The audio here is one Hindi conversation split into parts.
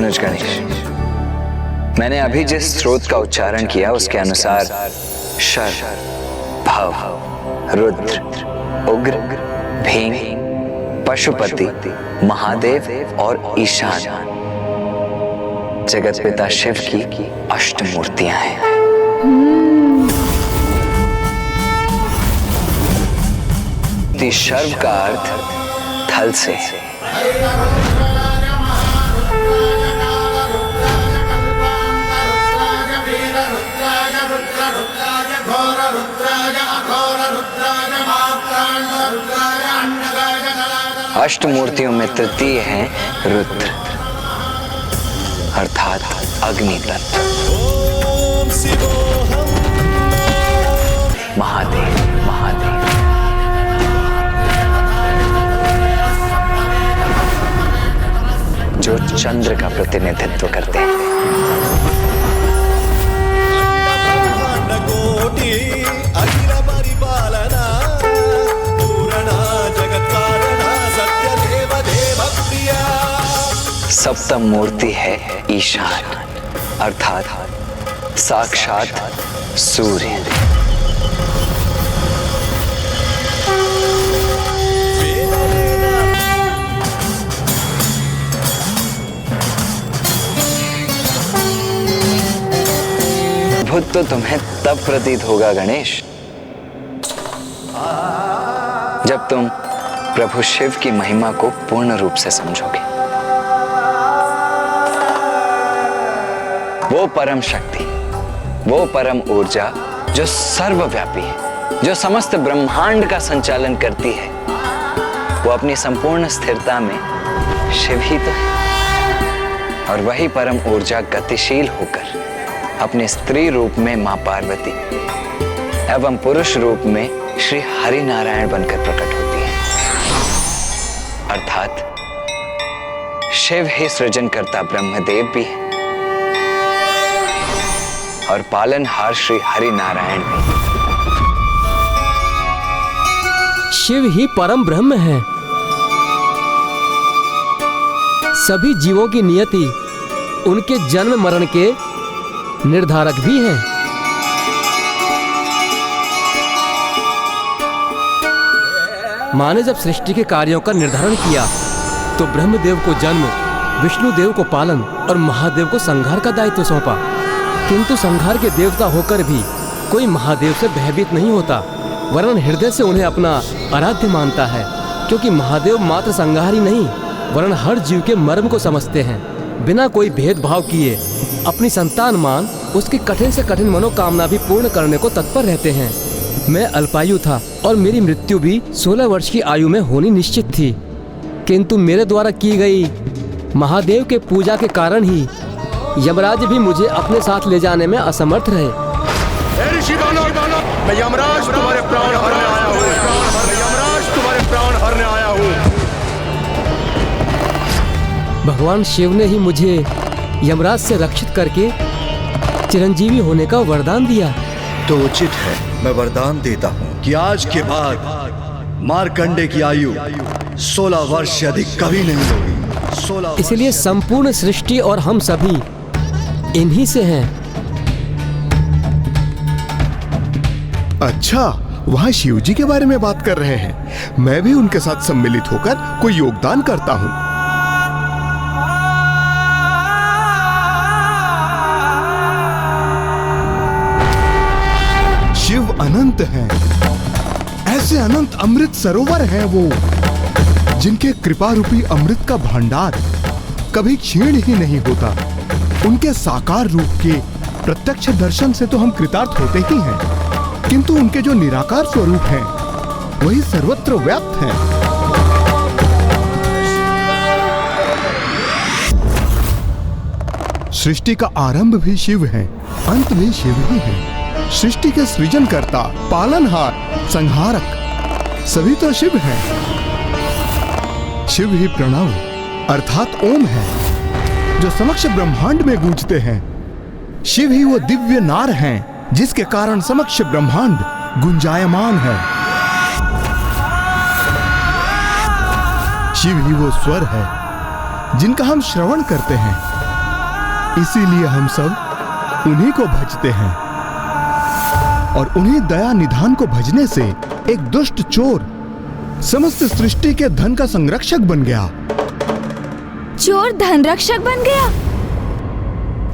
अनुज गणेश, मैंने अभी जिस स्रोत का उच्चारण किया उसके अनुसार शर, भव, रुद्र, उग्र, भीम, पशुपति, महादेव और ईशान जगत पिता शिव की अष्टमूर्तियां हैं। शर्व का अर्थ थल से, अष्टमूर्तियों में तृतीय है रुद्र अर्थात अग्नि तत्व। महादेव महादेव जो चंद्र का प्रतिनिधित्व करते हैं। सप्तम मूर्ति है ईशान अर्थात साक्षात सूर्य। अद्भुत तो तुम्हें तब प्रतीत होगा गणेश जब तुम प्रभु शिव की महिमा को पूर्ण रूप से समझोगे। वो परम शक्ति, वो परम ऊर्जा जो सर्वव्यापी है, जो समस्त ब्रह्मांड का संचालन करती है, वो अपनी संपूर्ण स्थिरता में शिव ही तो है। और वही परम ऊर्जा गतिशील होकर अपने स्त्री रूप में मां पार्वती एवं पुरुष रूप में श्री हरि नारायण बनकर प्रकट होती है। अर्थात शिव ही सृजनकर्ता ब्रह्मदेव भी है और पालनहार श्री हरि नारायण भी। शिव ही परम ब्रह्म है। सभी जीवों की नियति उनके जन्म मरण के निर्धारक भी हैं। माँ ने जब सृष्टि के कार्यों का निर्धारण किया तो ब्रह्मदेव को जन्म, विष्णुदेव को पालन और महादेव को संहार का दायित्व सौंपा। किंतु संहार के देवता होकर भी कोई महादेव से भयभीत नहीं होता, वरन हृदय से उन्हें अपना आराध्य मानता है, क्योंकि महादेव मात्र संहार ही नहीं वरन हर जीव के मर्म को समझते हैं। बिना कोई भेदभाव किए अपनी संतान मान उसकी कठिन से कठिन मनोकामना भी पूर्ण करने को तत्पर रहते हैं। मैं अल्पायु था और मेरी मृत्यु भी 16 वर्ष की आयु में होनी निश्चित थी, किंतु मेरे द्वारा की गई महादेव के पूजा के कारण ही यमराज भी मुझे अपने साथ ले जाने में असमर्थ रहे। मैं यमराज तुम्हारे प्राण हरने आया हूँ। मैं यमराज तुम्हारे प्राण हरने आया हूँ। भगवान शिव ने ही मुझे यमराज से रक्षित करके चिरंजीवी होने का वरदान दिया। तो उचित है, मैं वरदान देता हूँ कि आज के बाद मार्कंडे की आयु 16 वर्ष से अधिक कभी नहीं होगी। 16 इसलिए संपूर्ण सृष्टि और हम सभी इन्हीं से हैं। अच्छा, वहाँ शिव जी के बारे में बात कर रहे हैं। मैं भी उनके साथ सम्मिलित होकर कोई योगदान करता हूँ। शिव अनंत हैं। ऐसे अनंत अमृत सरोवर हैं वो, जिनके कृपा रूपी अमृत का भंडार कभी क्षीण ही नहीं होता। उनके साकार रूप के प्रत्यक्ष दर्शन से तो हम कृतार्थ होते ही हैं, किंतु उनके जो निराकार स्वरूप हैं वही सर्वत्र व्याप्त हैं। सृष्टि का आरंभ भी शिव है, अंत भी शिव ही है। सृष्टि के सृजनकर्ता, पालनहार, संहारक सभी तो शिव हैं। शिव ही प्रणव अर्थात ओम है, जो समक्ष ब्रह्मांड में गूंजते हैं। शिव ही वो दिव्य नार हैं जिसके कारण समक्ष ब्रह्मांड गुंजायमान है। शिव ही वो स्वर है जिनका हम श्रवण करते हैं। इसीलिए हम सब उन्हीं को भजते हैं। और उन्हीं दया निधान को भजने से एक दुष्ट चोर समस्त सृष्टि के धन का संरक्षक बन गया। चोर धन रक्षक बन गया?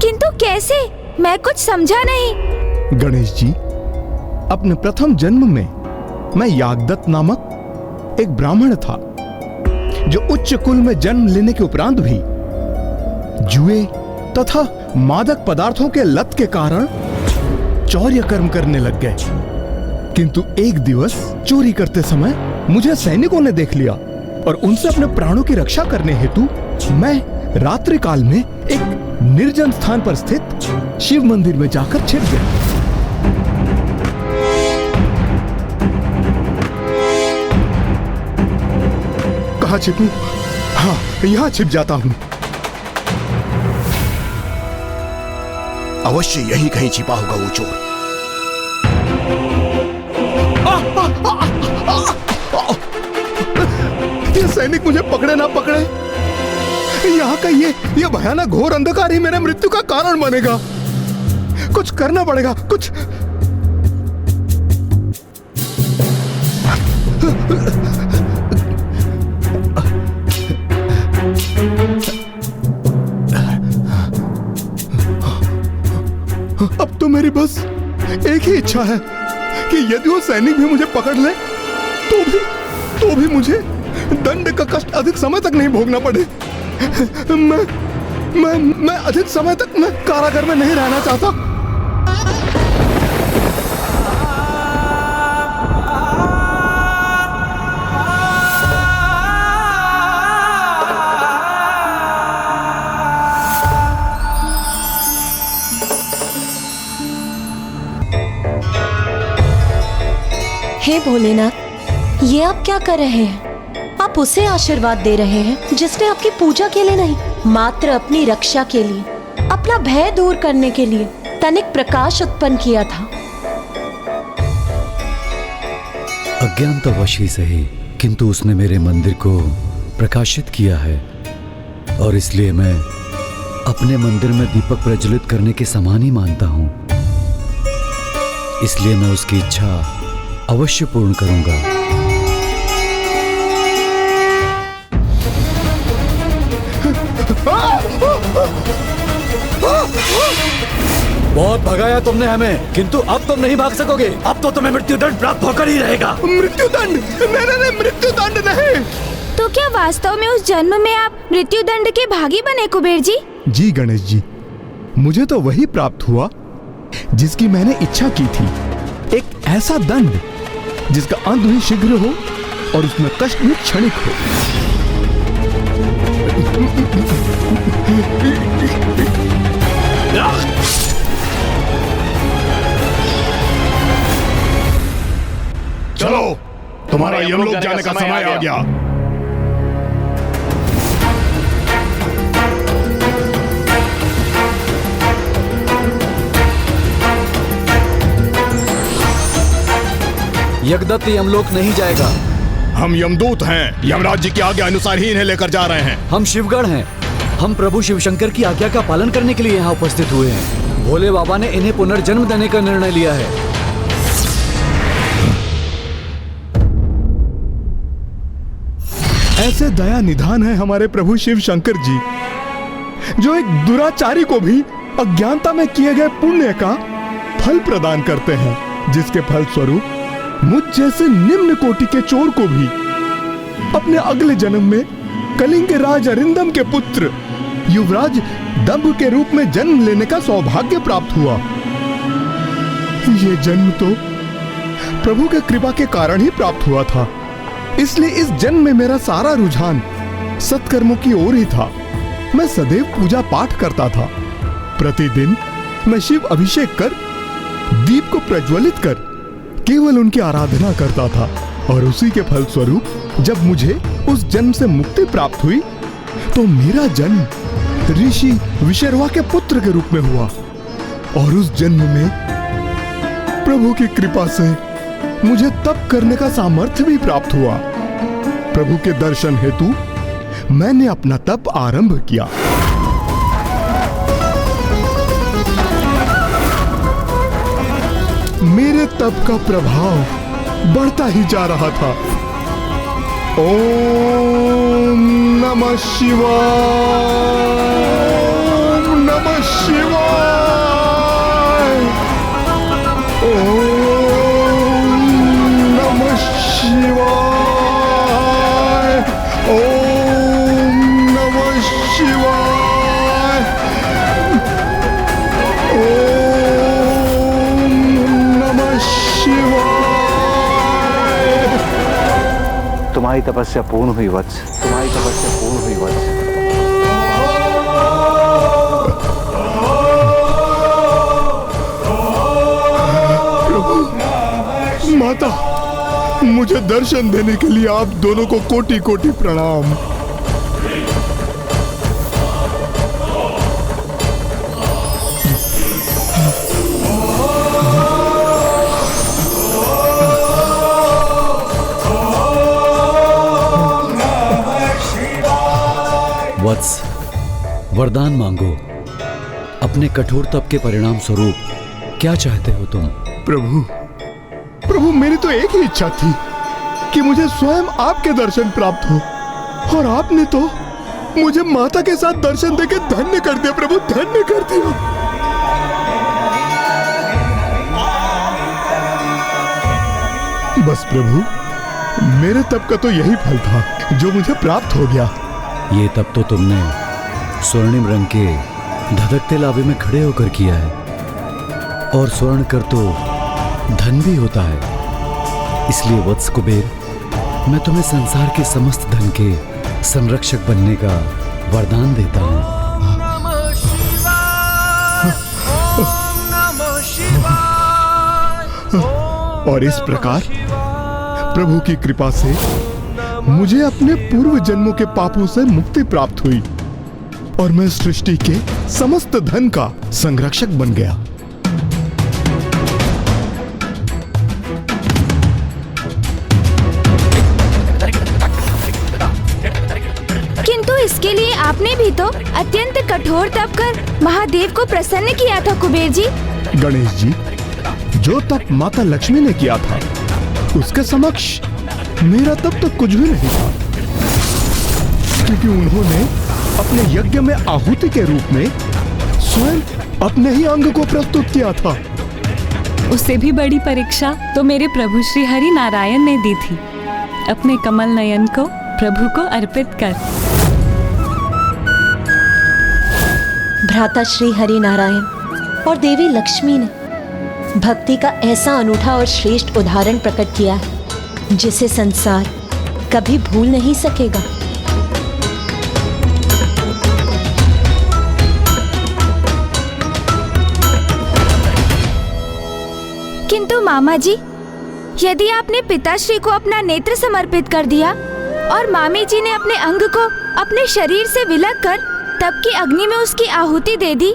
किंतु कैसे? मैं कुछ समझा नहीं। गणेश जी, अपने प्रथम जन्म में मैं यागदत्त नामक एक ब्राह्मण था, जो उच्च कुल में जन्म लेने के उपरांत भी जुए तथा मादक पदार्थों के लत के कारण चौर्य कर्म करने लग गए। किंतु एक दिवस चोरी करते समय मुझे सैनिकों ने देख लिया और उनसे अपने प्राणों की रक्षा करने हेतु मैं रात्रि काल में एक निर्जन स्थान पर स्थित शिव मंदिर में जाकर छिप गया। कहाँ छिपूं? हाँ, यहां छिप जाता हूं। अवश्य यही कहीं छिपा होगा वो चोर। ये सैनिक मुझे पकड़े ना पकड़े, यहाँ का ये भयानक घोर अंधकार ही मेरे मृत्यु का कारण बनेगा। कुछ करना पड़ेगा, कुछ। अब तो मेरी बस एक ही इच्छा है कि यदि वो सैनिक भी मुझे पकड़ ले तो भी मुझे दंड का कष्ट अधिक समय तक नहीं भोगना पड़े। मैं अधिक समय तक मैं कारागार में नहीं रहना चाहता। हे भोलेनाथ, ये आप क्या कर रहे हैं? आप उसे आशीर्वाद दे रहे हैं जिसने आपकी पूजा के लिए नहीं, मात्र अपनी रक्षा के लिए, अपना भय दूर करने के लिए तनिक प्रकाश उत्पन्न किया था। अज्ञानतावश ही सही, किंतु उसने मेरे मंदिर को प्रकाशित किया है और इसलिए मैं अपने मंदिर में दीपक प्रज्वलित करने के समान ही मानता हूं। इसलिए मैं उसकी इच्छा अवश्य पूर्ण करूंगा। बहुत भगाया तुमने हमें, किंतु अब तुम नहीं भाग सकोगे। अब तो तुम्हें मृत्युदंड प्राप्त होकर ही रहेगा। मृत्युदंड? नहीं, मृत्युदंड नहीं। तो क्या वास्तव में उस जन्म में आप मृत्युदंड के भागी बने कुबेर जी? जी गणेश जी, मुझे तो वही प्राप्त हुआ जिसकी मैंने इच्छा की थी। एक ऐसा दंड जिसका अंत भी शीघ्र हो और उसमें कष्ट भी क्षणिक हो। चलो, तुम्हारा यमलोक जाने का समय आ गया। यज्ञदत्त यमलोक नहीं जाएगा। हम यमदूत हैं, यमराज जी की आज्ञा अनुसार ही इन्हें लेकर जा रहे हैं। हम शिवगढ़ हैं। हम प्रभु शिवशंकर की आज्ञा का पालन करने के लिए यहाँ उपस्थित हुए हैं। भोले बाबा ने इन्हें पुनर्जन्म देने का निर्णय लिया है। ऐसे दया निधान है हमारे प्रभु शिव शंकर जी, जो एक दुराचारी को भी अज्ञानता में किए गए पुण्य का फल प्रदान करते हैं, जिसके फल स्वरूप मुझ जैसे निम्न कोटि के चोर को भी अपने अगले जन्म में कलिंग के राज अरिंदम के पुत्र युवराज दंभ के रूप में जन्म लेने का सौभाग्य प्राप्त हुआ। ये जन्म तो प्रभु के कृपा के कारण ही प्राप्त हुआ था। इसलिए इस जन्म में मेरा सारा रुझान सत्कर्मों की ओर ही था। मैं सदैव पूजा पाठ करता था। प्रतिदिन मैं शिव अभिषेक कर, दीप को प्रज्वलित कर केवल उनकी आराधना करता था। और उसी के फल स्वरूप जब मुझे उस जन्म से मुक्ति प्राप्त हुई तो मेरा जन्म ऋषि विशर्वा के पुत्र के रूप में हुआ। और उस जन्म में प्रभु की कृपा से मुझे तप करने का सामर्थ्य भी प्राप्त हुआ। प्रभु के दर्शन हेतु मैंने अपना तप आरंभ किया। मेरे तप का प्रभाव बढ़ता ही जा रहा था। ओम नमः शिवाय, ओम नमः शिवाय, ओम नमः शिवाय, ओम नमः शिवाय, ओम नमः शिवाय। तुम्हारी तपस्या पूर्ण हुई वत्स, तुम्हारी तपस्या पूर्ण हुई वत्स। प्रभु, माता, मुझे दर्शन देने के लिए आप दोनों को कोटि कोटि प्रणाम। वत्स, वरदान मांगो। अपने कठोर तप के परिणाम स्वरूप क्या चाहते हो तुम? प्रभु, प्रभु, मेरी तो एक ही इच्छा थी कि मुझे स्वयं आपके दर्शन प्राप्त हो, और आपने तो मुझे माता के साथ दर्शन देके धन्य कर दिया। प्रभु, धन्य कर दिया। बस प्रभु, मेरे तप का तो यही फल था जो मुझे प्राप्त हो गया। ये तप तो तुमने स्वर्णिम रंग के धधकते लावे में खड़े होकर किया है, और स्वर्ण कर तो धन भी होता है। इसलिए वत्स कुबेर, मैं तुम्हें संसार के समस्त धन के संरक्षक बनने का वरदान देता हूँ। और इस प्रकार प्रभु की कृपा से मुझे अपने पूर्व जन्मों के पापों से मुक्ति प्राप्त हुई, और मैं सृष्टि के समस्त धन का संरक्षक बन गया। किंतु इसके लिए आपने भी तो अत्यंत कठोर तप कर महादेव को प्रसन्न किया था कुबेर जी। गणेश जी, जो तप माता लक्ष्मी ने किया था उसके समक्ष मेरा तप तो कुछ भी नहीं था, क्योंकि उन्होंने अपने यज्ञ में आहुति के रूप में स्वयं अपने ही अंग को प्रस्तुत किया था। उससे भी बड़ी परीक्षा तो मेरे प्रभु श्री हरि नारायण ने दी थी, अपने कमल नयन को प्रभु को अर्पित कर। भ्राता श्री हरि नारायण और देवी लक्ष्मी ने भक्ति का ऐसा अनूठा और श्रेष्ठ उदाहरण प्रकट किया है जिसे संसार कभी भूल नहीं सकेगा। किंतु मामा जी, यदि आपने पिताश्री को अपना नेत्र समर्पित कर दिया और मामी जी ने अपने अंग को अपने शरीर से विलग कर तप की अग्नि में उसकी आहुति दे दी,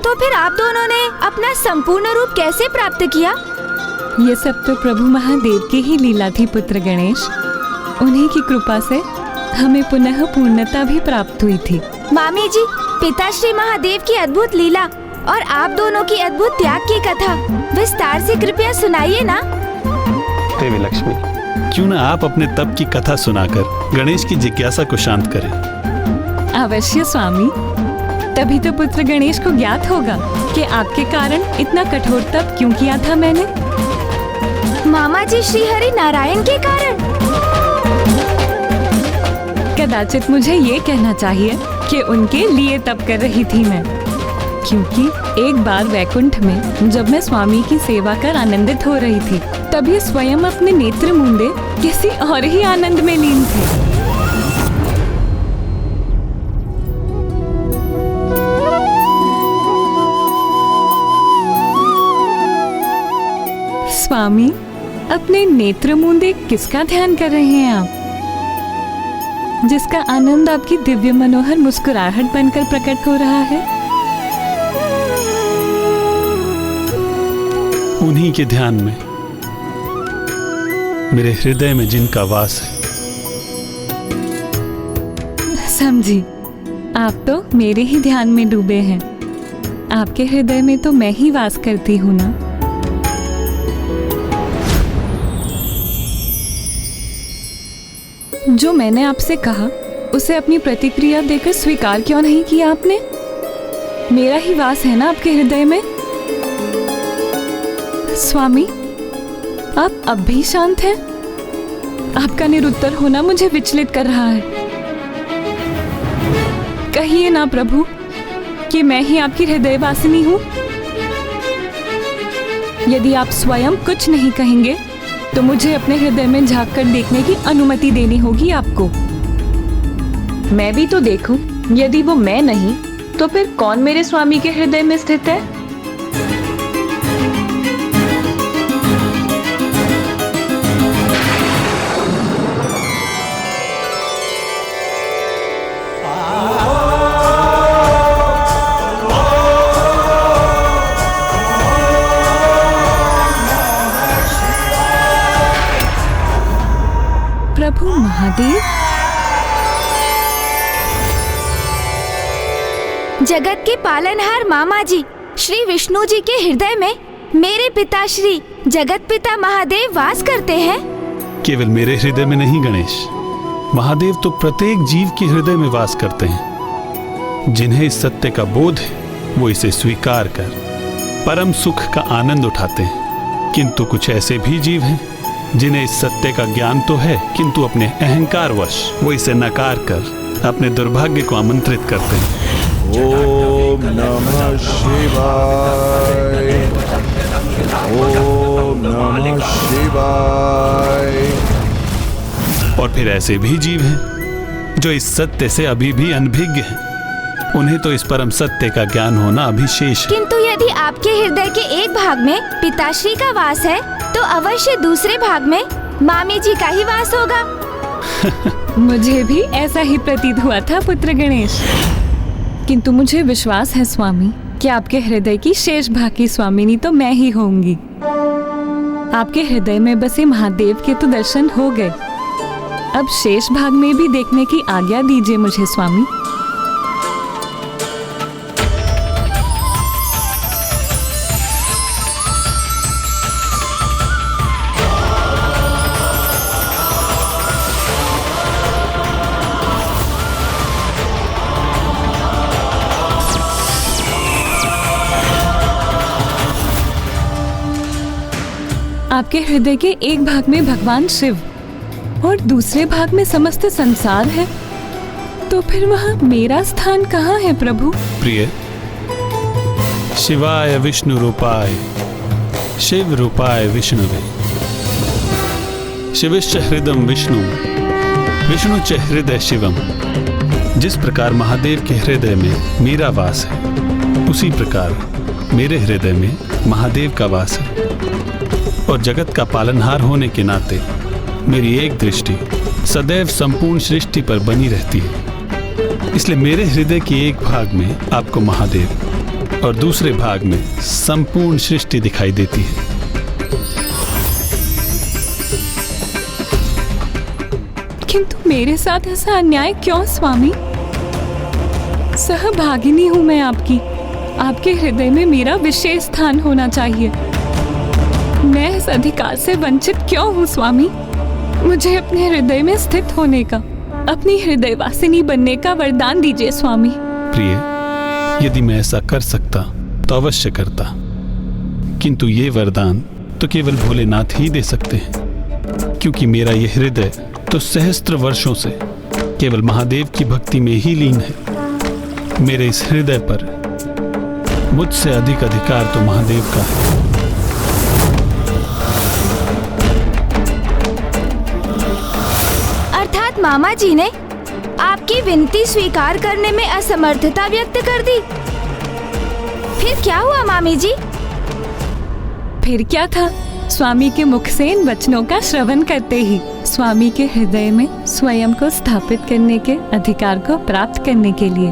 तो फिर आप दोनों ने अपना संपूर्ण रूप कैसे प्राप्त किया? ये सब तो प्रभु महादेव की ही लीला थी पुत्र गणेश। उन्हीं की कृपा से हमें पुनः पूर्णता भी प्राप्त हुई थी। मामी जी, पिताश्री महादेव की अद्भुत लीला और आप दोनों की अद्भुत त्याग की कथा विस्तार से कृपया सुनाइए ना। देवी लक्ष्मी, क्यों ना आप अपने तप की कथा सुनाकर गणेश की जिज्ञासा को शांत करें। अवश्य स्वामी, तभी तो पुत्र गणेश को ज्ञात होगा कि आपके कारण इतना कठोर तप क्यों किया था मैंने। मामा जी, श्री हरि नारायण के कारण? कदाचित मुझे ये कहना चाहिए कि उनके लिए तप कर रही थी मैं, क्योंकि एक बार वैकुंठ में जब मैं स्वामी की सेवा कर आनंदित हो रही थी, तभी स्वयं अपने नेत्र मूंदे किसी और ही आनंद में लीन थे। स्वामी, अपने नेत्र मूंदे किसका ध्यान कर रहे हैं आप, जिसका आनंद आपकी दिव्य मनोहर मुस्कुराहट बनकर प्रकट हो रहा है? उन्हीं के ध्यान में, मेरे हृदय में जिनका वास है। समझी, आप तो मेरे ही ध्यान में डूबे हैं। आपके हृदय में तो मैं ही वास करती हूँ ना। जो मैंने आपसे कहा उसे अपनी प्रतिक्रिया देकर स्वीकार क्यों नहीं किया आपने? मेरा ही वास है ना आपके हृदय में। स्वामी, आप अब भी शांत हैं? आपका निरुत्तर होना मुझे विचलित कर रहा है। कहिए ना प्रभु कि मैं ही आपकी हृदयवासिनी हूं। यदि आप स्वयं कुछ नहीं कहेंगे तो मुझे अपने हृदय में झांक कर देखने की अनुमति देनी होगी आपको। मैं भी तो देखूं, यदि वो मैं नहीं तो फिर कौन मेरे स्वामी के हृदय में स्थित है? प्रभु महादेव, जगत के पालनहार मामा जी श्री विष्णु जी के हृदय में मेरे पिता श्री जगत पिता महादेव वास करते हैं। केवल मेरे हृदय में नहीं गणेश, महादेव तो प्रत्येक जीव के हृदय में वास करते हैं। जिन्हें इस सत्य का बोध है वो इसे स्वीकार कर परम सुख का आनंद उठाते हैं। किंतु कुछ ऐसे भी जीव हैं जिन्हें इस सत्य का ज्ञान तो है, किंतु अपने अहंकार वश वो इसे नकार कर अपने दुर्भाग्य को आमंत्रित करते हैं। ओम नमः शिवाय, ओम नमः शिवाय। और फिर ऐसे भी जीव हैं जो इस सत्य से अभी भी अनभिज्ञ हैं। उन्हें तो इस परम सत्य का ज्ञान होना अभी शेष है। किंतु यदि आपके हृदय के एक भाग में पिताश्री का वास है तो अवश्य दूसरे भाग में मामी जी का ही वास होगा। मुझे भी ऐसा ही प्रतीत हुआ था पुत्र गणेश। किंतु मुझे विश्वास है स्वामी कि आपके हृदय की शेष भाग की स्वामिनी तो मैं ही होंगी। आपके हृदय में बसे महादेव के तो दर्शन हो गए, अब शेष भाग में भी देखने की आज्ञा दीजिए मुझे स्वामी। आपके हृदय के एक भाग में भगवान शिव और दूसरे भाग में समस्त संसार है, तो फिर वहाँ मेरा स्थान कहाँ है प्रभु? प्रिय, शिवाय विष्णु रूपाय शिव रूपाय विष्णुवे, शिवश्च हृदयं विष्णु विष्णु च हृदय शिवम। जिस प्रकार महादेव के हृदय में मेरा वास है, उसी प्रकार मेरे हृदय में महादेव का वास है। और जगत का पालनहार होने के नाते मेरी एक दृष्टि सदैव संपूर्ण सृष्टि पर बनी रहती है। इसलिए मेरे हृदय के एक भाग में आपको महादेव और दूसरे भाग में संपूर्ण सृष्टि दिखाई देती है। किंतु मेरे साथ ऐसा अन्याय क्यों स्वामी? सहभागिनी हूं मैं आपकी, आपके हृदय में मेरा विशेष स्थान होना चाहिए। मैं इस अधिकार से वंचित क्यों हूँ स्वामी? मुझे अपने हृदय में स्थित होने का, अपनी हृदयवासिनी बनने का वरदान दीजिए स्वामी। प्रिय, यदि मैं ऐसा कर सकता तो अवश्य करता, किंतु ये वरदान तो केवल भोलेनाथ ही दे सकते हैं, क्योंकि मेरा ये हृदय तो सहस्त्र वर्षों से केवल महादेव की भक्ति में ही लीन है। मेरे इस हृदय पर मुझसे अधिक अधिकार तो महादेव का है। अर्थात मामा जी ने आपकी विनती स्वीकार करने में असमर्थता व्यक्त कर दी। फिर क्या हुआ मामी जी? फिर क्या था, स्वामी के मुख से इन वचनों का श्रवण करते ही स्वामी के हृदय में स्वयं को स्थापित करने के अधिकार को प्राप्त करने के लिए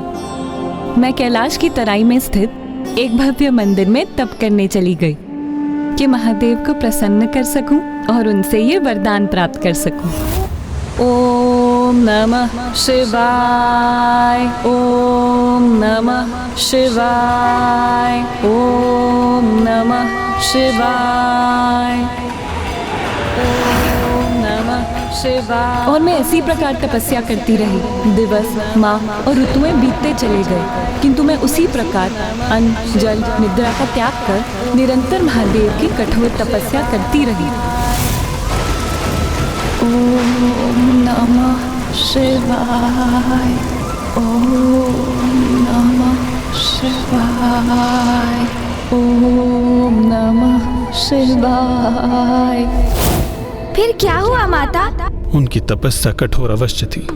मैं कैलाश की तराई में स्थित एक भव्य मंदिर में तप करने चली गई कि महादेव को प्रसन्न कर सकूं और उनसे ये वरदान प्राप्त कर सकूं। ओम नमः शिवाय, ओम नमः शिवाय, ओम नमः शिवाय, ओम नमः और मैं इसी प्रकार तपस्या करती रही। दिवस, माह और ऋतुएं बीतते चले गए, किंतु मैं उसी प्रकार अन्न, जल, निद्रा का त्याग कर निरंतर महादेव की कठोर तपस्या करती रही। ओम नमः शिवाय, ओम नमः शिवाय, ओम नमः शिवाय। फिर क्या हुआ माता? उनकी तपस्या कठोर अवश्य थी,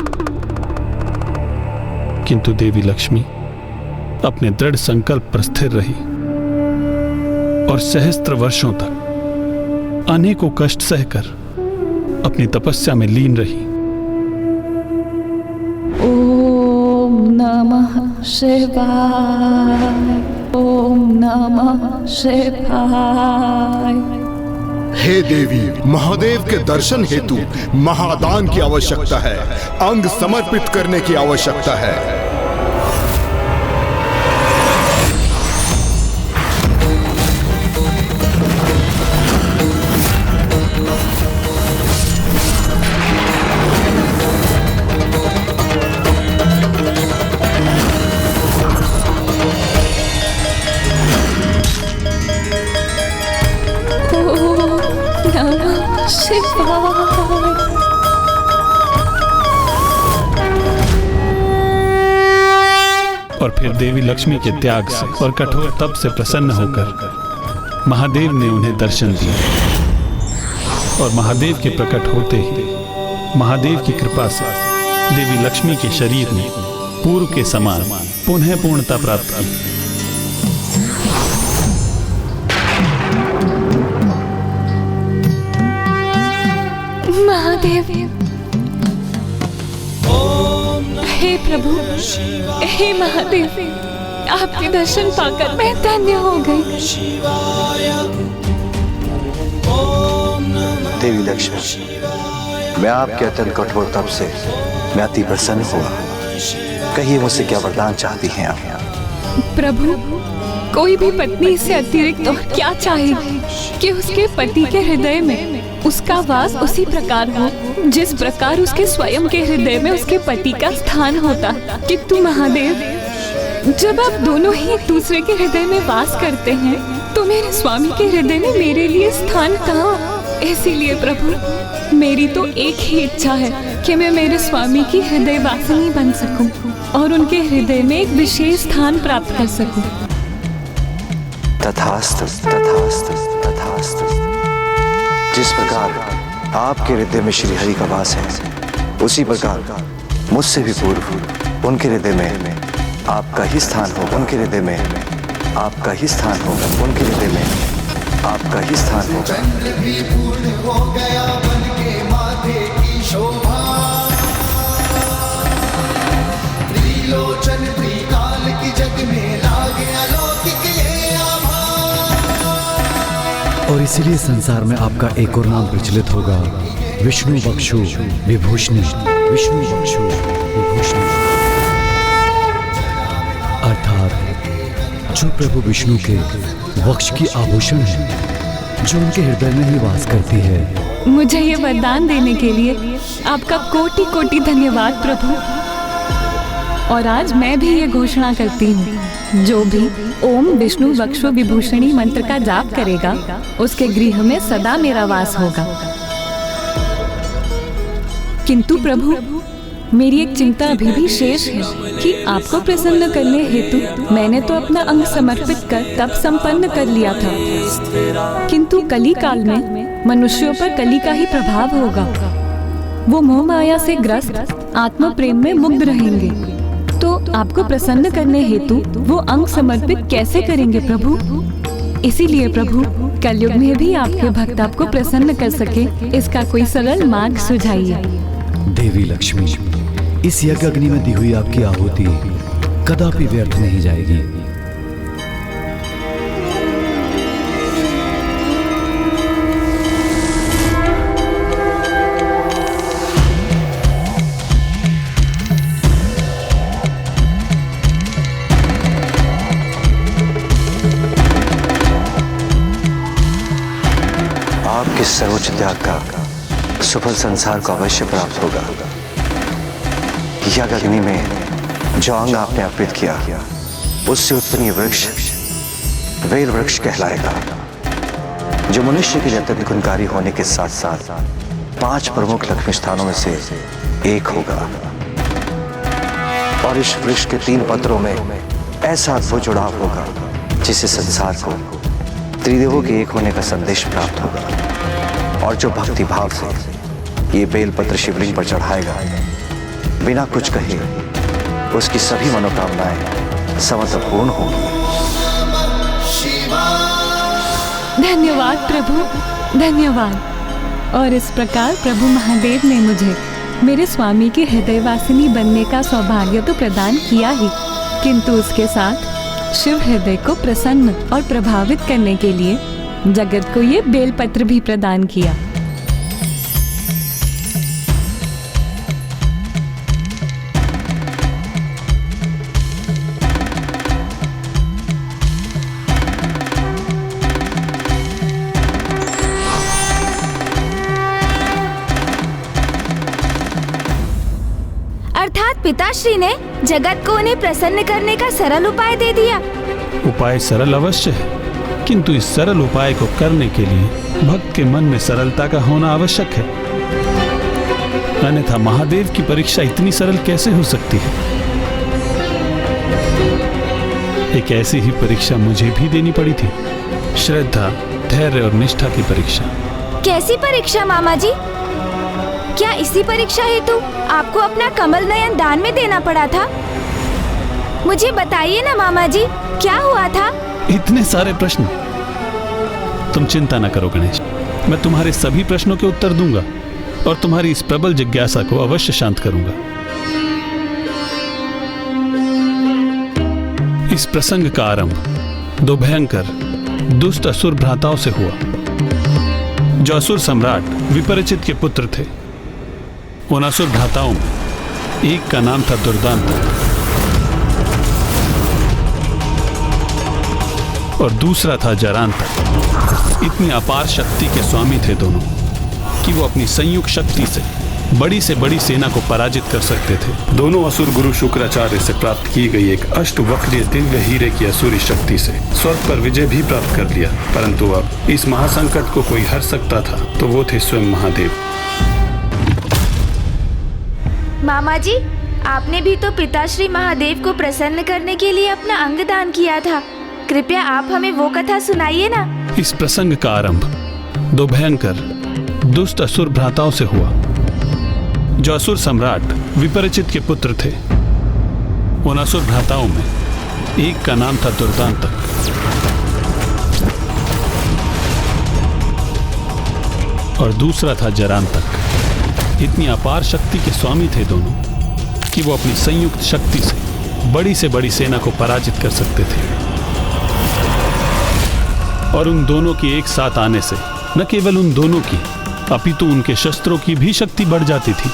किंतु देवी लक्ष्मी अपने दृढ़ संकल्प पर स्थिर रही और सहस्त्र वर्षों तक अनेकों कष्ट सहकर अपनी तपस्या में लीन रही। ओम नमः शिवाय, ओम नमः शिवाय। हे देवी, महादेव के दर्शन हेतु महादान की आवश्यकता है, अंग समर्पित करने की आवश्यकता है। और फिर देवी लक्ष्मी के त्याग से और कठोर तप से प्रसन्न होकर महादेव ने उन्हें दर्शन दिया और महादेव के प्रकट होते ही महादेव की कृपा से देवी लक्ष्मी के शरीर ने पूर्व के समान पुनः पूर्णता प्राप्त की। महादेव, हे प्रभु, हे महादेव, आपके दर्शन पाकर मैं धन्य हो गई। देवी लक्ष्मी, मैं आपके अत्यंत कठोर तप से मैं अति प्रसन्न हुआ। कहिए मुझसे क्या वरदान चाहती हैं आप? प्रभु, कोई भी पत्नी से अतिरिक्त और क्या चाहेगी कि उसके पति के हृदय में उसका वास उसी प्रकार हो जिस प्रकार उसके स्वयं के हृदय में उसके पति का स्थान होता। किंतु महादेव, जब आप दोनों ही एक दूसरे के हृदय में वास करते हैं तो मेरे स्वामी के हृदय में मेरे लिए स्थान कहाँ? इसीलिए प्रभु, मेरी तो एक ही इच्छा है कि मैं मेरे स्वामी की हृदय वासिनी बन सकूं और उनके हृदय में एक विशेष स्थान प्राप्त कर सकूं। तथास्तु, तथास्तु, तथास्तु। जिस प्रकार आपके हृदय में श्री हरि का वास है, उसी प्रकार मुझसे भी पूर्व उनके हृदय में आपका ही स्थान होगा। उनके हृदय में आपका ही स्थान होगा। उनके हृदय में आपका ही स्थान होगा। और इसीलिए संसार में आपका एक और नाम प्रचलित होगा, विष्णु बक्षु विभूषणी। विष्णु बक्षु विभूषणी अर्थात जो प्रभु विष्णु के वक्ष की आभूषण है, जो उनके हृदय में ही वास करती है। मुझे ये वरदान देने के लिए आपका कोटि कोटि धन्यवाद प्रभु। और आज मैं भी ये घोषणा करती हूँ, जो भी ओम विष्णु वक्षु विभूषणी मंत्र का जाप करेगा उसके गृह में सदा मेरा वास होगा। किंतु प्रभु, मेरी एक चिंता अभी भी शेष है कि आपको प्रसन्न करने हेतु मैंने तो अपना अंग समर्पित कर तप संपन्न कर लिया था, किंतु कली काल में मनुष्यों पर कली का ही प्रभाव होगा। वो मोह माया से ग्रस्त आत्म प्रेम में मुग्ध रहेंगे, तो आपको प्रसन्न करने हेतु वो अंग समर्पित कैसे करेंगे प्रभु? इसीलिए प्रभु, कलयुग में भी आपके भक्त आपको प्रसन्न कर सके, इसका कोई सरल मार्ग सुझाइए। देवी लक्ष्मी, इस यज्ञ अग्नि में दी हुई आपकी आहुति कदापि व्यर्थ नहीं जाएगी। आपके सर्वोच्च त्याग का सुफल संसार को अवश्य प्राप्त होगा। यज्ञ अग्नि में जो अंग आपने अर्पित किया उससे उत्पन्न ये वृक्ष वेल वृक्ष कहलाएगा, जो मनुष्य के लिए अत्यंत गुणकारी होने के साथ साथ 5 प्रमुख लक्ष्मी स्थानों में से एक होगा। और इस वृक्ष के 3 पत्रों में ऐसा अद्भुत जुड़ाव होगा जिससे संसार को त्रिदेवों के एक होने का संदेश प्राप्त होगा। और जो भक्ति भाव से ये बेलपत्र शिवलिंग पर चढ़ाएगा, बिना कुछ कहे उसकी सभी मनोकामनाएं समस्त पूर्ण होंगी। धन्यवाद प्रभु, धन्यवाद। और इस प्रकार प्रभु महादेव ने मुझे मेरे स्वामी के हृदयवासिनी बनने का सौभाग्य तो प्रदान किया ही, किंतु उसके साथ शिव हृदय को प्रसन्न और प्रभावित करने के लिए जगत को ये बेलपत्र भी प्रदान किया। अर्थात पिताश्री ने जगत को उन्हें प्रसन्न करने का सरल उपाय दे दिया। उपाय सरल अवश्य है, किंतु इस सरल उपाय को करने के लिए भक्त के मन में सरलता का होना आवश्यक है, अन्यथा महादेव की परीक्षा इतनी सरल कैसे हो सकती है। एक ऐसी ही परीक्षा मुझे भी देनी पड़ी थी, श्रद्धा, धैर्य और निष्ठा की परीक्षा। कैसी परीक्षा मामा जी? क्या इसी परीक्षा हेतु आपको अपना कमल नयन दान में देना पड़ा था? मुझे बताइए ना मामा जी, क्या हुआ था? इतने सारे प्रश्न। तुम चिंता न करो गणेश, मैं तुम्हारे सभी प्रश्नों के उत्तर दूंगा और तुम्हारी इस प्रबल जिज्ञासा को अवश्य शांत करूंगा। इस प्रसंग का आरंभ 2 भयंकर दुष्ट असुर भ्राताओं से हुआ, जो असुर सम्राट विपरिचित के पुत्र थे। उन असुर भ्राताओं में एक का नाम था दुर्दांत और दूसरा था जरांतक। इतनी अपार शक्ति के स्वामी थे दोनों कि वो अपनी संयुक्त शक्ति से बड़ी सेना को पराजित कर सकते थे। दोनों असुर गुरु शुक्राचार्य से प्राप्त की गई एक अष्टवक्रीय दिव्य हीरे की असुरी शक्ति से स्वर्ग पर विजय भी प्राप्त कर लिया, परंतु अब इस महासंकट को कोई हर सकता था तो वो थे स्वयं महादेव। मामा जी, आपने भी तो पिताश्री महादेव को प्रसन्न करने के लिए अपना अंग दान किया था। कृपया आप हमें वो कथा सुनाइए ना। इस प्रसंग का आरंभ 2 भयंकर दुष्ट असुर भ्राताओं से हुआ, जो असुर सम्राट विपरिचित के पुत्र थे। उन असुर भ्राताओं में एक का नाम था दुर्दांतक और दूसरा था जरांतक। इतनी अपार शक्ति के स्वामी थे दोनों कि वो अपनी संयुक्त शक्ति से बड़ी सेना को पराजित कर सकते थे। और उन दोनों के एक साथ आने से न केवल उन दोनों की अपितु उनके शस्त्रों की भी शक्ति बढ़ जाती थी।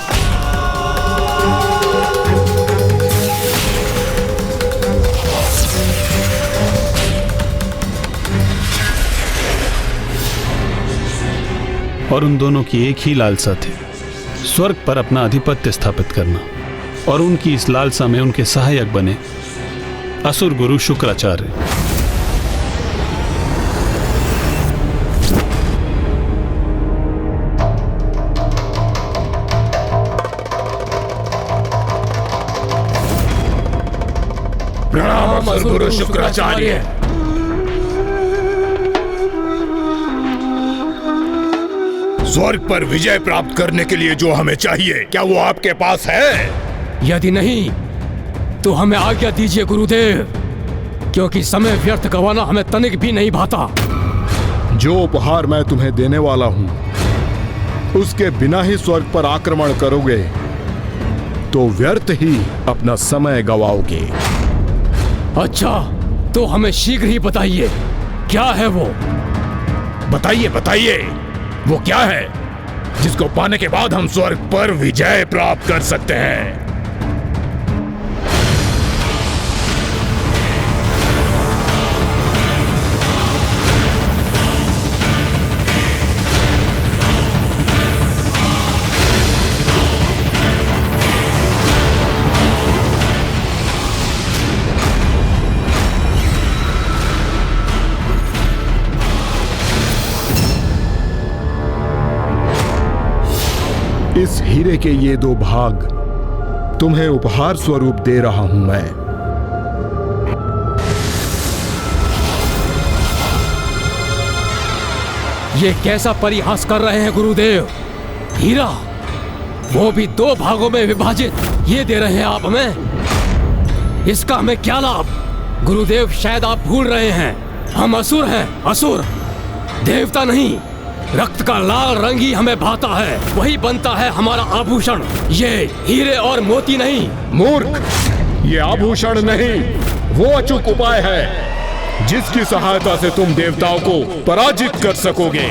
और उन दोनों की एक ही लालसा थी, स्वर्ग पर अपना आधिपत्य स्थापित करना। और उनकी इस लालसा में उनके सहायक बने असुर गुरु शुक्राचार्य। प्रणाम असुर गुरु शुक्राचार्य। स्वर्ग पर विजय प्राप्त करने के लिए जो हमें चाहिए, क्या वो आपके पास है? यदि नहीं तो हमें आज्ञा दीजिए गुरुदेव, क्योंकि समय व्यर्थ गंवाना हमें तनिक भी नहीं भाता। जो उपहार मैं तुम्हें देने वाला हूं, उसके बिना ही स्वर्ग पर आक्रमण करोगे तो व्यर्थ ही अपना समय गवाओगे। अच्छा, तो हमें शीघ्र ही बताइए, क्या है वो? बताइए बताइए, वो क्या है जिसको पाने के बाद हम स्वर्ग पर विजय प्राप्त कर सकते हैं? इस हीरे के ये 2 भाग तुम्हें उपहार स्वरूप दे रहा हूं मैं। ये कैसा परिहास कर रहे हैं गुरुदेव? हीरा वो भी 2 भागों में विभाजित, ये दे रहे हैं आप हमें? इसका हमें क्या लाभ? गुरुदेव शायद आप भूल रहे हैं, हम असुर हैं, असुर, देवता नहीं। रक्त का लाल रंग ही हमें भाता है, वही बनता है हमारा आभूषण। ये हीरे और मोती नहीं। मूर्ख, ये आभूषण नहीं, वो अचूक उपाय है जिसकी सहायता से तुम देवताओं को पराजित कर सकोगे।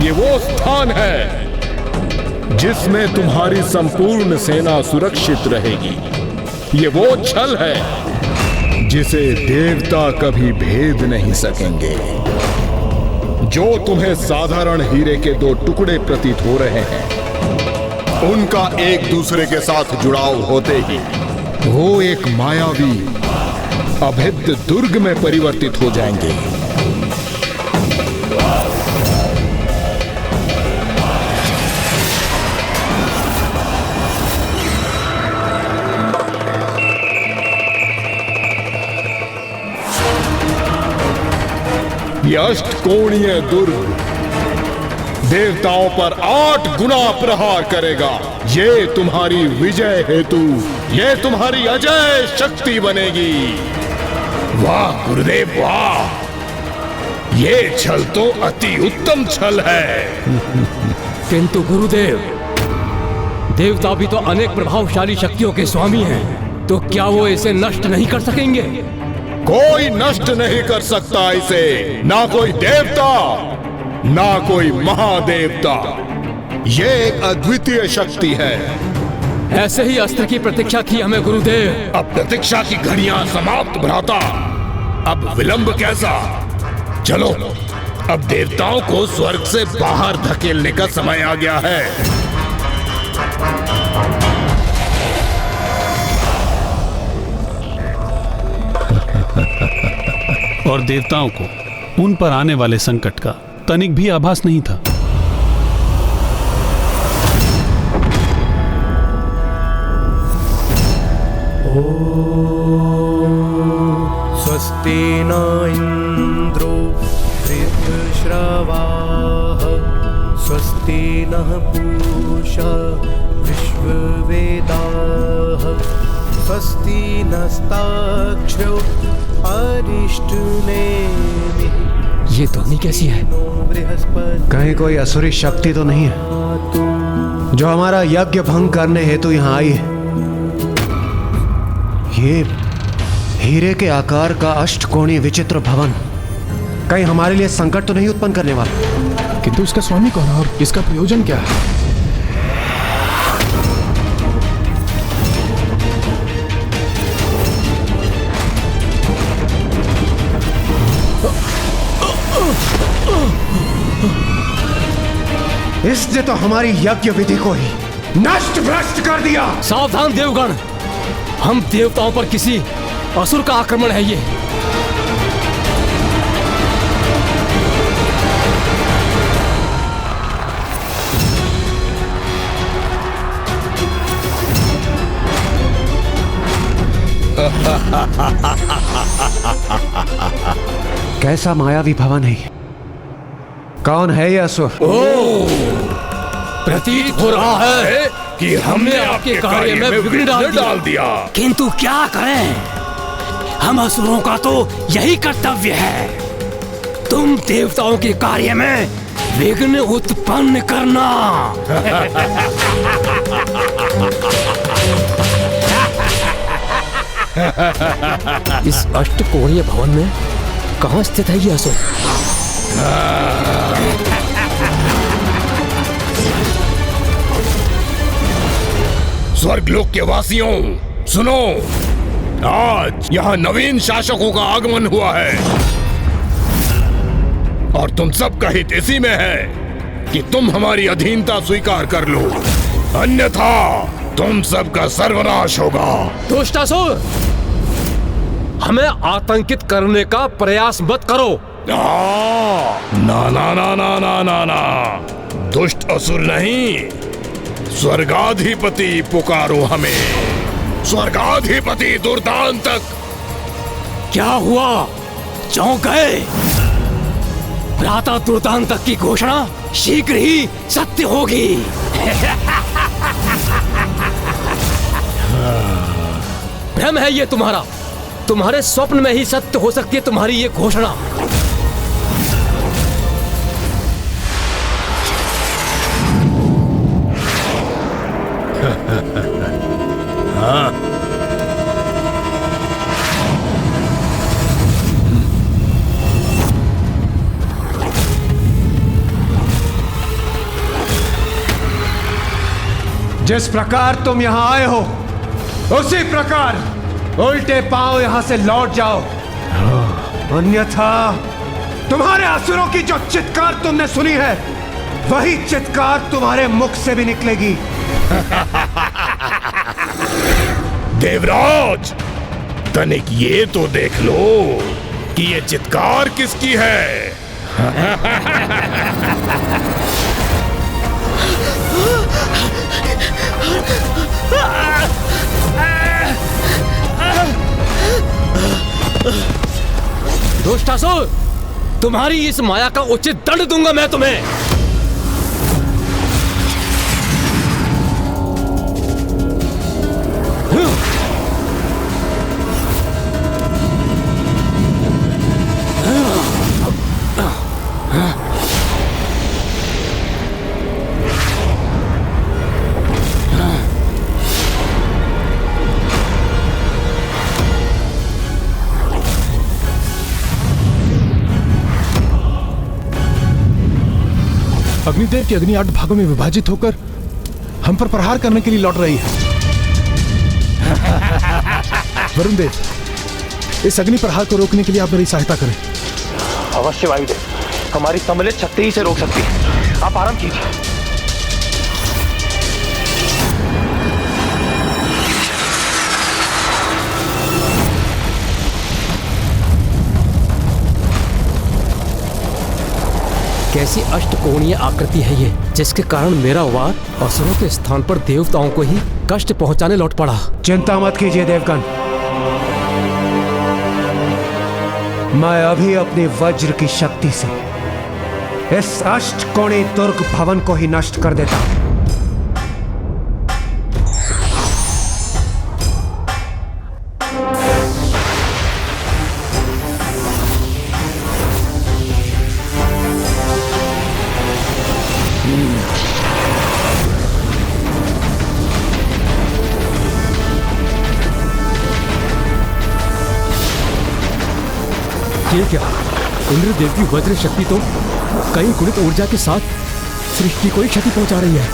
ये वो स्थान है जिसमें तुम्हारी संपूर्ण सेना सुरक्षित रहेगी। ये वो छल है जिसे देवता कभी भेद नहीं सकेंगे। जो तुम्हें साधारण हीरे के 2 टुकड़े प्रतीत हो रहे हैं, उनका एक दूसरे के साथ जुड़ाव होते ही वो एक मायावी अभेद्य दुर्ग में परिवर्तित हो जाएंगे। ये अष्टकोणीय दुर्ग देवताओं पर 8 गुना प्रहार करेगा। ये तुम्हारी विजय हेतु, ये तुम्हारी अजय शक्ति बनेगी। वाह गुरुदेव वाह, ये छल तो अति उत्तम छल है। किंतु गुरुदेव, देवता भी तो अनेक प्रभावशाली शक्तियों के स्वामी हैं, तो क्या वो इसे नष्ट नहीं कर सकेंगे? कोई नष्ट नहीं कर सकता इसे, ना कोई देवता ना कोई महादेवता। ये एक अद्वितीय शक्ति है। ऐसे ही अस्त्र की प्रतीक्षा थी हमें गुरुदेव। अब प्रतीक्षा की घड़ियां समाप्त भ्राता, अब विलंब कैसा? चलो, अब देवताओं को स्वर्ग से बाहर धकेलने का समय आ गया है। और देवताओं को उन पर आने वाले संकट का तनिक भी आभास नहीं था। स्वस्ति न इंद्रो वृद्धश्रवाः स्वस्ति नः पूषा विश्ववेदाः स्वस्ति नस्ताक्षरो अरिष्टनेमिः। ये ध्वनि कैसी है? कहीं कोई असुरी शक्ति तो नहीं है जो हमारा यज्ञ भंग करने हेतु यहाँ आई है? ये हीरे के आकार का अष्टकोणीय विचित्र भवन कहीं हमारे लिए संकट तो नहीं उत्पन्न करने वाला? किंतु इसका स्वामी कौन है और इसका प्रयोजन क्या है? इसने तो हमारी यज्ञ विधि को ही नष्ट भ्रष्ट कर दिया। सावधान देवगण, हम देवताओं पर किसी असुर का आक्रमण है ये। कैसा मायावी भवन है? कौन है ये असुर? प्रतीत हो रहा है कि हमने आपके कार्य में विघ्न डाल दिया। किंतु क्या करें, हम असुरों का तो यही कर्तव्य है, तुम देवताओं के कार्य में विघ्न उत्पन्न करना। इस अष्टकोणीय भवन में कहाँ स्थित है ये असुर? स्वर्गलोक के वासियों सुनो, आज यहाँ नवीन शासकों का आगमन हुआ है और तुम सबका हित इसी में है कि तुम हमारी अधीनता स्वीकार कर लो, अन्यथा तुम सबका सर्वनाश होगा। दुष्टासुर, हमें आतंकित करने का प्रयास मत करो। ना ना ना ना ना ना ना, दुष्ट असुर नहीं, स्वर्गाधिपति पुकारो हमें, स्वर्गाधिपति दुर्दांतक। क्या हुआ? चौंक गए? भ्राता दुर्दांतक की घोषणा शीघ्र ही सत्य होगी। भ्रम है ये तुम्हारा। तुम्हारे स्वप्न में ही सत्य हो सकती है तुम्हारी ये घोषणा। हाँ, जिस प्रकार तुम यहां आए हो उसी प्रकार उल्टे पांव यहां से लौट जाओ, अन्यथा तुम्हारे असुरों की जो चित्कार तुमने सुनी है वही चित्कार तुम्हारे मुख से भी निकलेगी। देवराज, तनिक ये तो देख लो कि ये चित्कार किसकी है। दुष्टासुर, तुम्हारी इस माया का उचित दंड दूंगा मैं तुम्हें। अग्निदेव की अग्नि 8 भागों में विभाजित होकर हम पर प्रहार करने के लिए लौट रही है। वरुण देव, इस अग्नि प्रहार को रोकने के लिए आप मेरी सहायता करें। अवश्य वायुदेव, हमारी सम्मिलित शक्ति ही से रोक सकती है। आप आराम कीजिए। कैसी अष्टकोणीय आकृति है ये, जिसके कारण मेरा वार असुरों के स्थान पर देवताओं को ही कष्ट पहुंचाने लौट पड़ा। चिंता मत कीजिए देवगण, मैं अभी अपनी वज्र की शक्ति से इस अष्टकोणीय दुर्ग भवन को ही नष्ट कर देता हूं। ये क्या? इंद्रदेव की वज्र शक्ति तो कई गुणित ऊर्जा के साथ सृष्टि को ही क्षति पहुंचा रही है।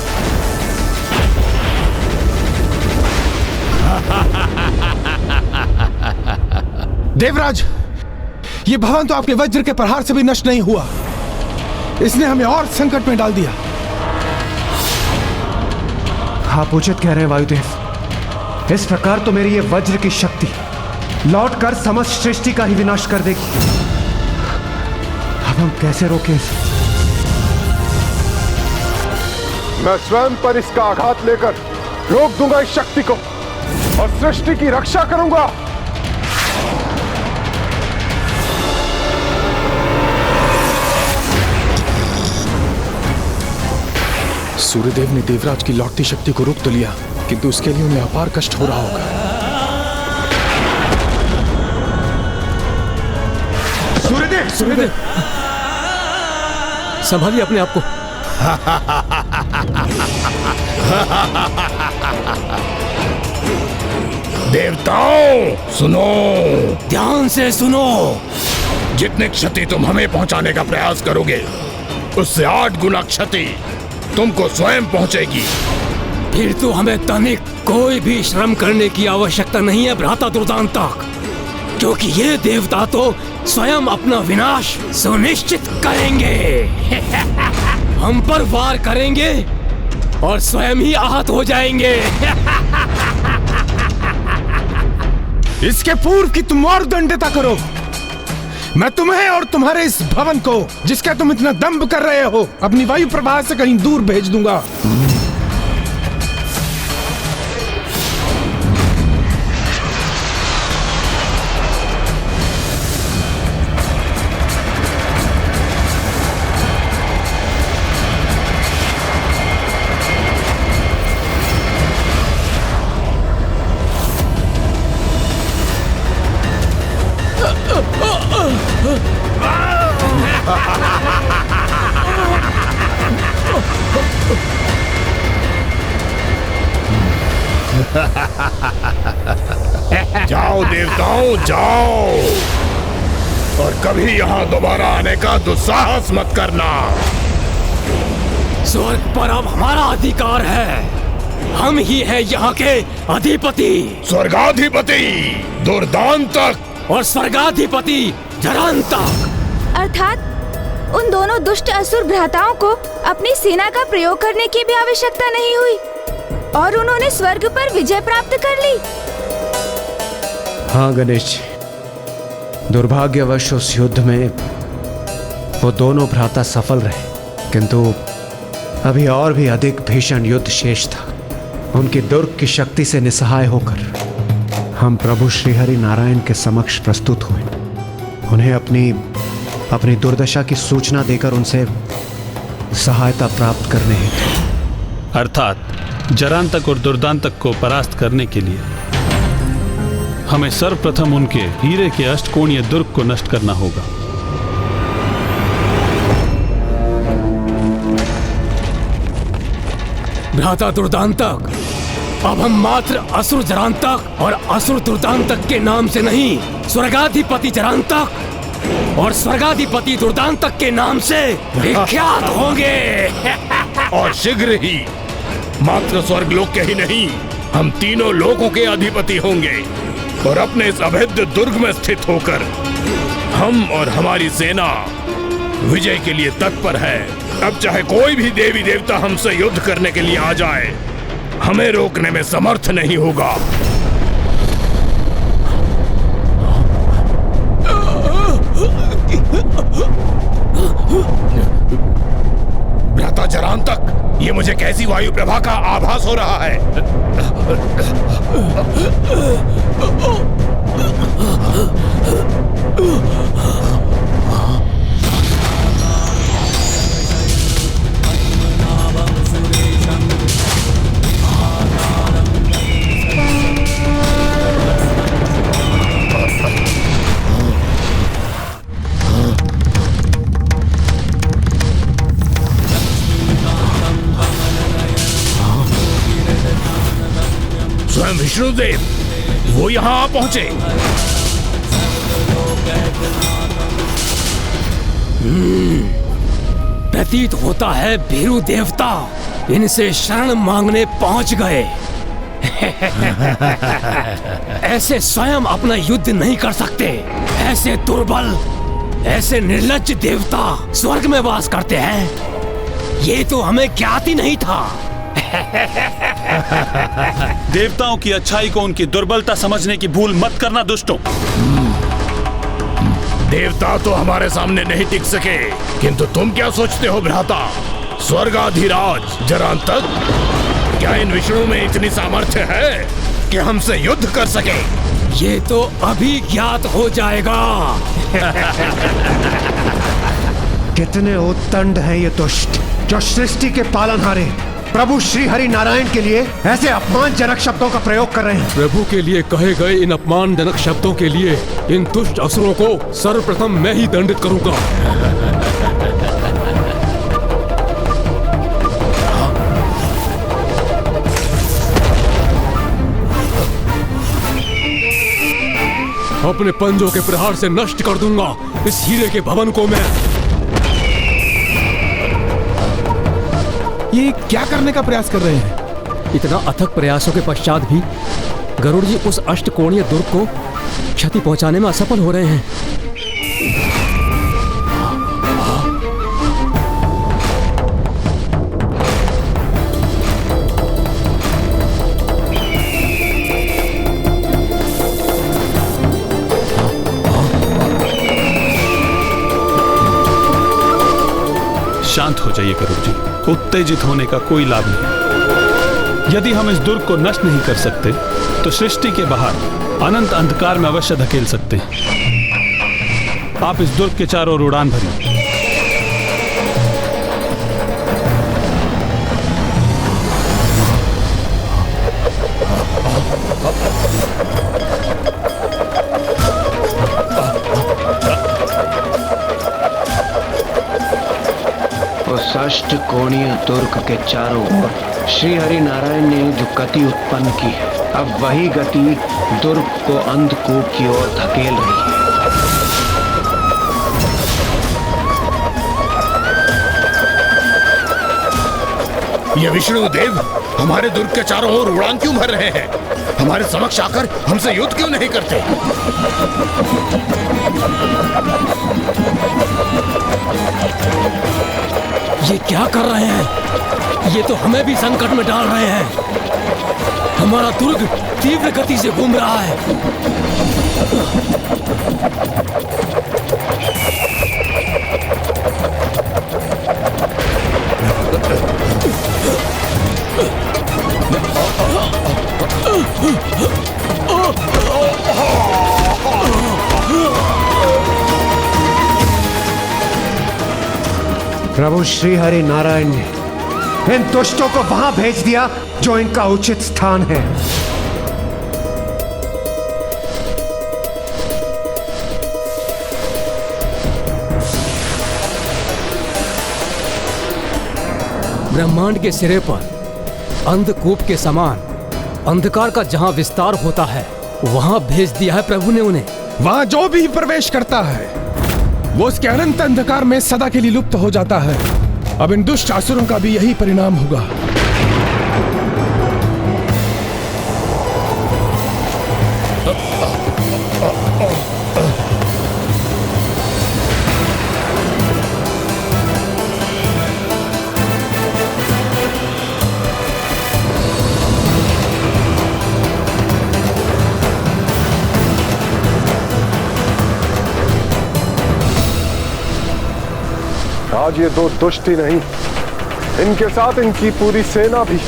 देवराज, ये भवन तो आपके वज्र के प्रहार से भी नष्ट नहीं हुआ, इसने हमें और संकट में डाल दिया। आप उचित कह रहे हैं वायुदेव। इस प्रकार तो मेरी ये वज्र की शक्ति लौटकर समस्त सृष्टि का ही विनाश कर देगी। अब हम कैसे रोकें इसे? मैं स्वयं पर इसका आघात लेकर रोक दूंगा इस शक्ति को और सृष्टि की रक्षा करूंगा। सूर्यदेव ने देवराज की लौटती शक्ति को रोक तो लिया, किंतु उसके लिए उन्हें अपार कष्ट हो रहा होगा। सूर्यदेव, सूर्यदेव, संभालिए अपने आप को। देवताओं सुनो, ध्यान से सुनो। जितनी क्षति तुम हमें पहुंचाने का प्रयास करोगे उससे 8 गुना क्षति तुमको स्वयं पहुंचेगी। फिर तो हमें तनिक कोई भी श्रम करने की आवश्यकता नहीं है भ्राता दुर्दांतक, क्योंकि ये देवता तो स्वयं अपना विनाश सुनिश्चित करेंगे। हम पर वार करेंगे और स्वयं ही आहत हो जाएंगे। इसके पूर्व की तुम और दंडता करो। मैं तुम्हें और तुम्हारे इस भवन को, जिसका तुम इतना दंभ कर रहे हो, अपनी वायु प्रवाह से कहीं दूर भेज दूंगा। जाओ देवताओं, जाओ, और कभी यहाँ दोबारा आने का दुस्साहस मत करना। स्वर्ग पर अब हमारा अधिकार है। हम ही हैं यहाँ के अधिपति। स्वर्गाधिपति दुर्दांतक और स्वर्गाधिपति जरांतक। अर्थात उन दोनों दुष्ट असुर भ्राताओं को अपनी सेना का प्रयोग करने की भी आवश्यकता नहीं हुई और उन्होंने स्वर्ग पर विजय प्राप्त कर ली। हाँ गणेश जी, दुर्भाग्यवश उस युद्ध में वो दोनों भ्राता सफल रहे, किंतु अभी और भी अधिक भीषण युद्ध शेष था। उनकी दुर्ग की शक्ति से निसहाय होकर हम प्रभु श्रीहरि नारायण के समक्ष प्रस्तुत हुए। उन्हें अपनी दुर्दशा की सूचना देकर उनसे सहायता प्राप्त करने हेतु, अर्थात जरांतक और दुर्दांतक को परास्त करने के लिए हमें सर्वप्रथम उनके हीरे के अष्टकोणीय दुर्ग को नष्ट करना होगा। भ्राता दुर्दांतक, अब हम मात्र असुर जरांतक और असुर दुर्दांतक के नाम से नहीं, स्वर्गाधिपति जरांतक और स्वर्गाधिपति दुर्दांतक के नाम से विख्यात होंगे। और शीघ्र ही मात्र स्वर्गलोक के ही नहीं, हम तीनों लोकों के अधिपति होंगे और अपने इस अभेद्य दुर्ग में स्थित होकर हम और हमारी सेना विजय के लिए तत्पर है। अब चाहे कोई भी देवी देवता हमसे युद्ध करने के लिए आ जाए, हमें रोकने में समर्थ नहीं होगा। भ्राता जरांतक, ये मुझे कैसी वायु प्रभा का आभास हो रहा है? स्वयं विष्णुदेव वो यहाँ आ पहुंचे। प्रतीत होता है भीरू देवता इनसे शरण मांगने पहुंच गए। ऐसे स्वयं अपना युद्ध नहीं कर सकते। ऐसे दुर्बल, ऐसे निर्लज्ज देवता स्वर्ग में वास करते हैं, ये तो हमें ज्ञात ही नहीं था। देवताओं की अच्छाई को उनकी दुर्बलता समझने की भूल मत करना दुष्टों। देवता तो हमारे सामने नहीं टिक सके, किंतु तुम क्या सोचते हो भ्राता? स्वर्गाधिराज जरांतक, क्या इन विष्णु में इतनी सामर्थ्य है कि हमसे युद्ध कर सके? ये तो अभी ज्ञात हो जाएगा। कितने उत्तंड हैं ये दुष्ट, जो सृष्टि के पालनहारे प्रभु श्री हरि नारायण के लिए ऐसे अपमानजनक शब्दों का प्रयोग कर रहे हैं। प्रभु के लिए कहे गए इन अपमानजनक शब्दों के लिए इन दुष्ट असुरों को सर्वप्रथम मैं ही दंडित करूंगा। अपने पंजों के प्रहार से नष्ट कर दूंगा इस हीरे के भवन को मैं। ये क्या करने का प्रयास कर रहे हैं? इतना अथक प्रयासों के पश्चात भी गरुड़ जी उस अष्टकोणीय दुर्ग को क्षति पहुंचाने में असफल हो रहे हैं। शांत हो जाइए करूर जी। उत्तेजित होने का कोई लाभ नहीं। यदि हम इस दुर्ग को नष्ट नहीं कर सकते तो सृष्टि के बाहर अनंत अंधकार में अवश्य धकेल सकते हैं। आप इस दुर्ग के चारों ओर उड़ान भरिए। उस अष्ट कोणीय दुर्ग के चारों ओर श्री हरि नारायण ने जो गति उत्पन्न की है, अब वही गति दुर्ग को अंधकूप की ओर धकेल रही है। ये विष्णुदेव हमारे दुर्ग के चारों ओर उड़ान क्यों भर रहे हैं? हमारे समक्ष आकर हमसे युद्ध क्यों नहीं करते? ये क्या कर रहे हैं? ये तो हमें भी संकट में डाल रहे हैं। हमारा दुर्ग तीव्र गति से घूम रहा है। प्रभु श्री हरि नारायण ने इन दुष्टों को वहां भेज दिया जो इनका उचित स्थान है। ब्रह्मांड के सिरे पर अंधकूप के समान अंधकार का जहां विस्तार होता है वहां भेज दिया है प्रभु ने उन्हें। वहां जो भी प्रवेश करता है वो उसके अनंत अंधकार में सदा के लिए लुप्त हो जाता है। अब इन दुष्ट असुरों का भी यही परिणाम होगा। आज ये दो दुष्ट ही नहीं, इनके साथ इनकी पूरी सेना भी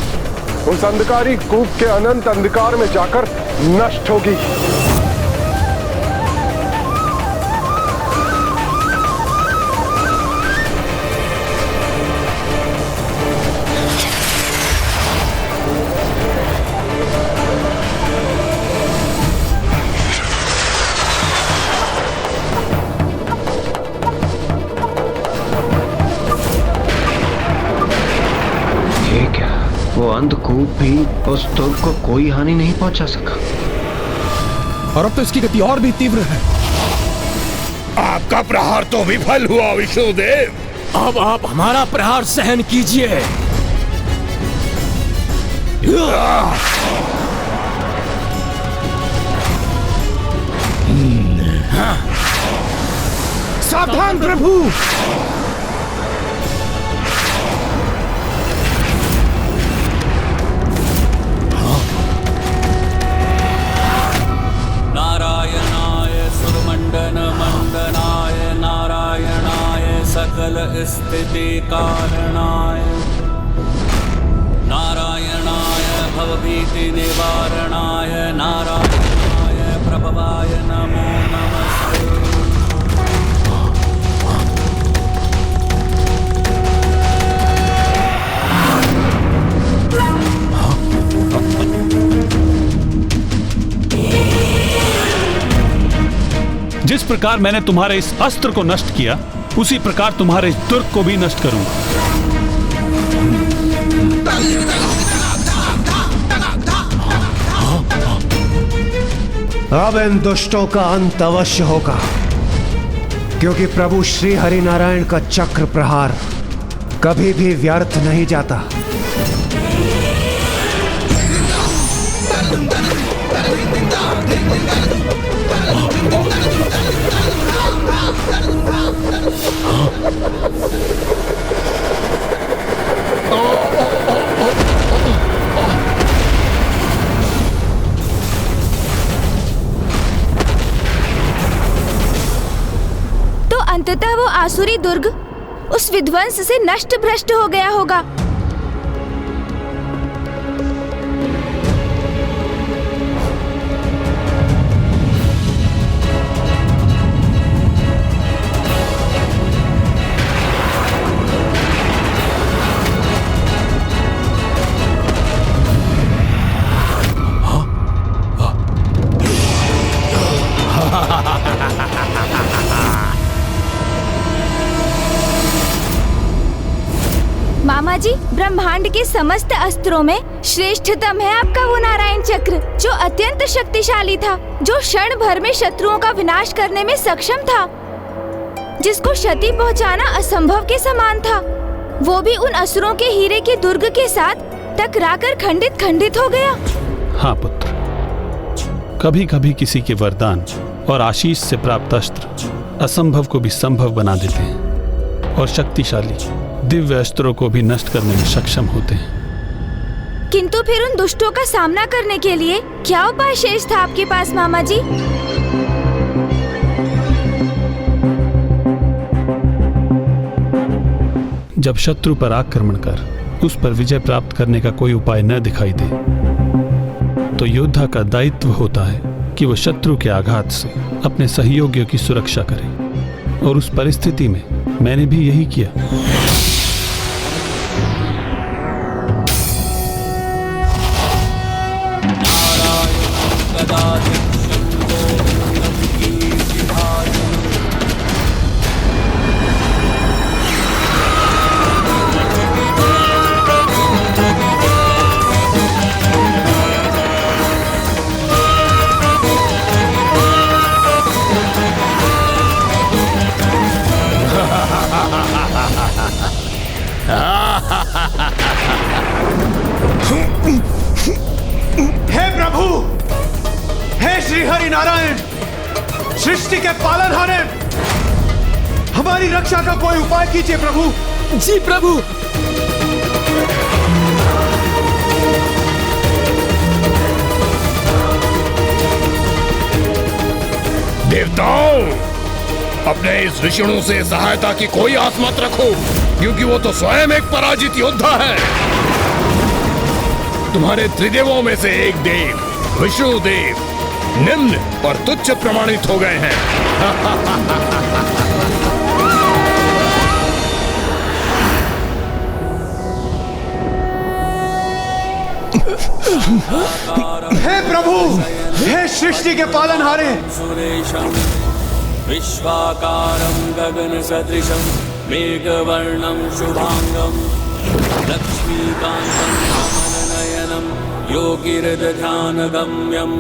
उस अंधकारी कूप के अनंत अंधकार में जाकर नष्ट होगी। वो अंधकूप भी उस दुर्ग को कोई हानि नहीं पहुंचा सका। और अब तो इसकी गति और भी तीव्र है। आपका प्रहार तो विफल हुआ विष्णुदेव। अब आप हमारा प्रहार सहन कीजिए। सावधान प्रभु। सकल स्थिति कारणाय नारायणाय भवभीति निवारणाय नारायणाय प्रभवाय नमो नमस्ते। जिस प्रकार मैंने तुम्हारे इस अस्त्र को नष्ट किया उसी प्रकार तुम्हारे इस दुर्ग को भी नष्ट करूंगा। अब इन दुष्टों का अंत अवश्य होगा, क्योंकि प्रभु श्री हरि नारायण का चक्र प्रहार कभी भी व्यर्थ नहीं जाता। तो अंततः वो आसुरी दुर्ग उस विध्वंस से नष्ट भ्रष्ट हो गया होगा। मामा जी, ब्रह्मांड के समस्त अस्त्रों में श्रेष्ठतम है आपका वो नारायण चक्र, जो अत्यंत शक्तिशाली था, जो क्षण भर में शत्रुओं का विनाश करने में सक्षम था, जिसको क्षति पहुंचाना असंभव के समान था। वो भी उन असुरों के हीरे के दुर्ग के साथ टकराकर खंडित खंडित हो गया। हाँ पुत्र, कभी कभी किसी के वरदान और आशीष से प्राप्त अस्त्र असंभव को भी संभव बना देते हैं और शक्तिशाली दिव्य अस्त्रों को भी नष्ट करने में सक्षम होते हैं। किंतु फिर उन दुष्टों का सामना करने के लिए क्या उपाय शेष था आपके पास मामा जी? जब शत्रु पर आक्रमण कर उस पर विजय प्राप्त करने का कोई उपाय न दिखाई दे, तो योद्धा का दायित्व होता है कि वह शत्रु के आघात से अपने सहयोगियों की सुरक्षा करे। और उस परिस्थिति में मैंने भी यही किया। हे प्रभु, हे श्री हरि नारायण, सृष्टि के पालनहारे, हमारी रक्षा का कोई उपाय कीजिए प्रभु। जी प्रभु। देवताओं, अपने इस विष्णु से सहायता की कोई आस मत रखो, क्योंकि वो तो स्वयं एक पराजित योद्धा है। तुम्हारे त्रिदेवों में से एक देव विष्णु देव निम्न और तुच्छ प्रमाणित हो गए हैं। हे प्रभु, हे सृष्टि के पालनहारे, सुरेशं विश्वाकारं गगन सदृशं मेघवर्णं शुभांगं लक्ष्मीकान्तं कमलनयनं योगिहृदध्यानगम्यं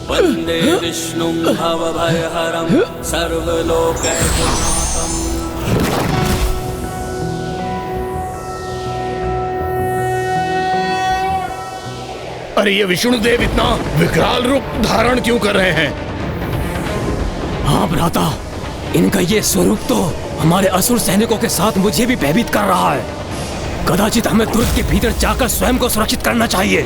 वन्दे विष्णुं भवभयहरं सर्वलोकैकनाथम्। अरे ये विष्णुदेव इतना विकराल रूप धारण क्यों कर रहे हैं? हाँ भ्राता, इनका ये स्वरूप तो हमारे असुर सैनिकों के साथ मुझे भी भयभीत कर रहा है। कदाचित हमें दुर्ग के भीतर जाकर स्वयं को सुरक्षित करना चाहिए।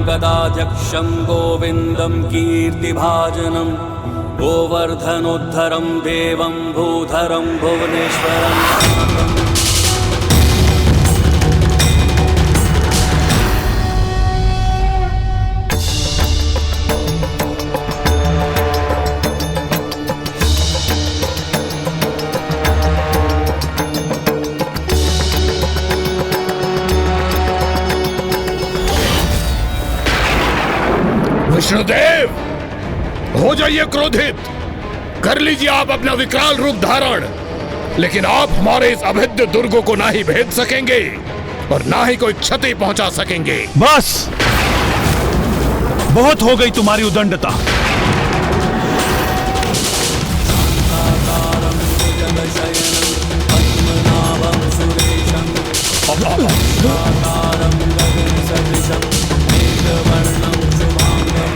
गदाध्यक्षं गोविन्दं कीर्तिभाजनं गोवर्धनोद्धरं देवं भूधरं भुवनेश्वरं। विष्णुदेव, हो जाइए क्रोधित, कर लीजिए आप अपना विकराल रूप धारण, लेकिन आप हमारे इस अभेद्य दुर्गों को ना ही भेद सकेंगे और ना ही कोई क्षति पहुंचा सकेंगे। बस, बहुत हो गई तुम्हारी उदंडता। पद्मनाभं सुरेशं सदृशं मेघवर्णं शुभांगं।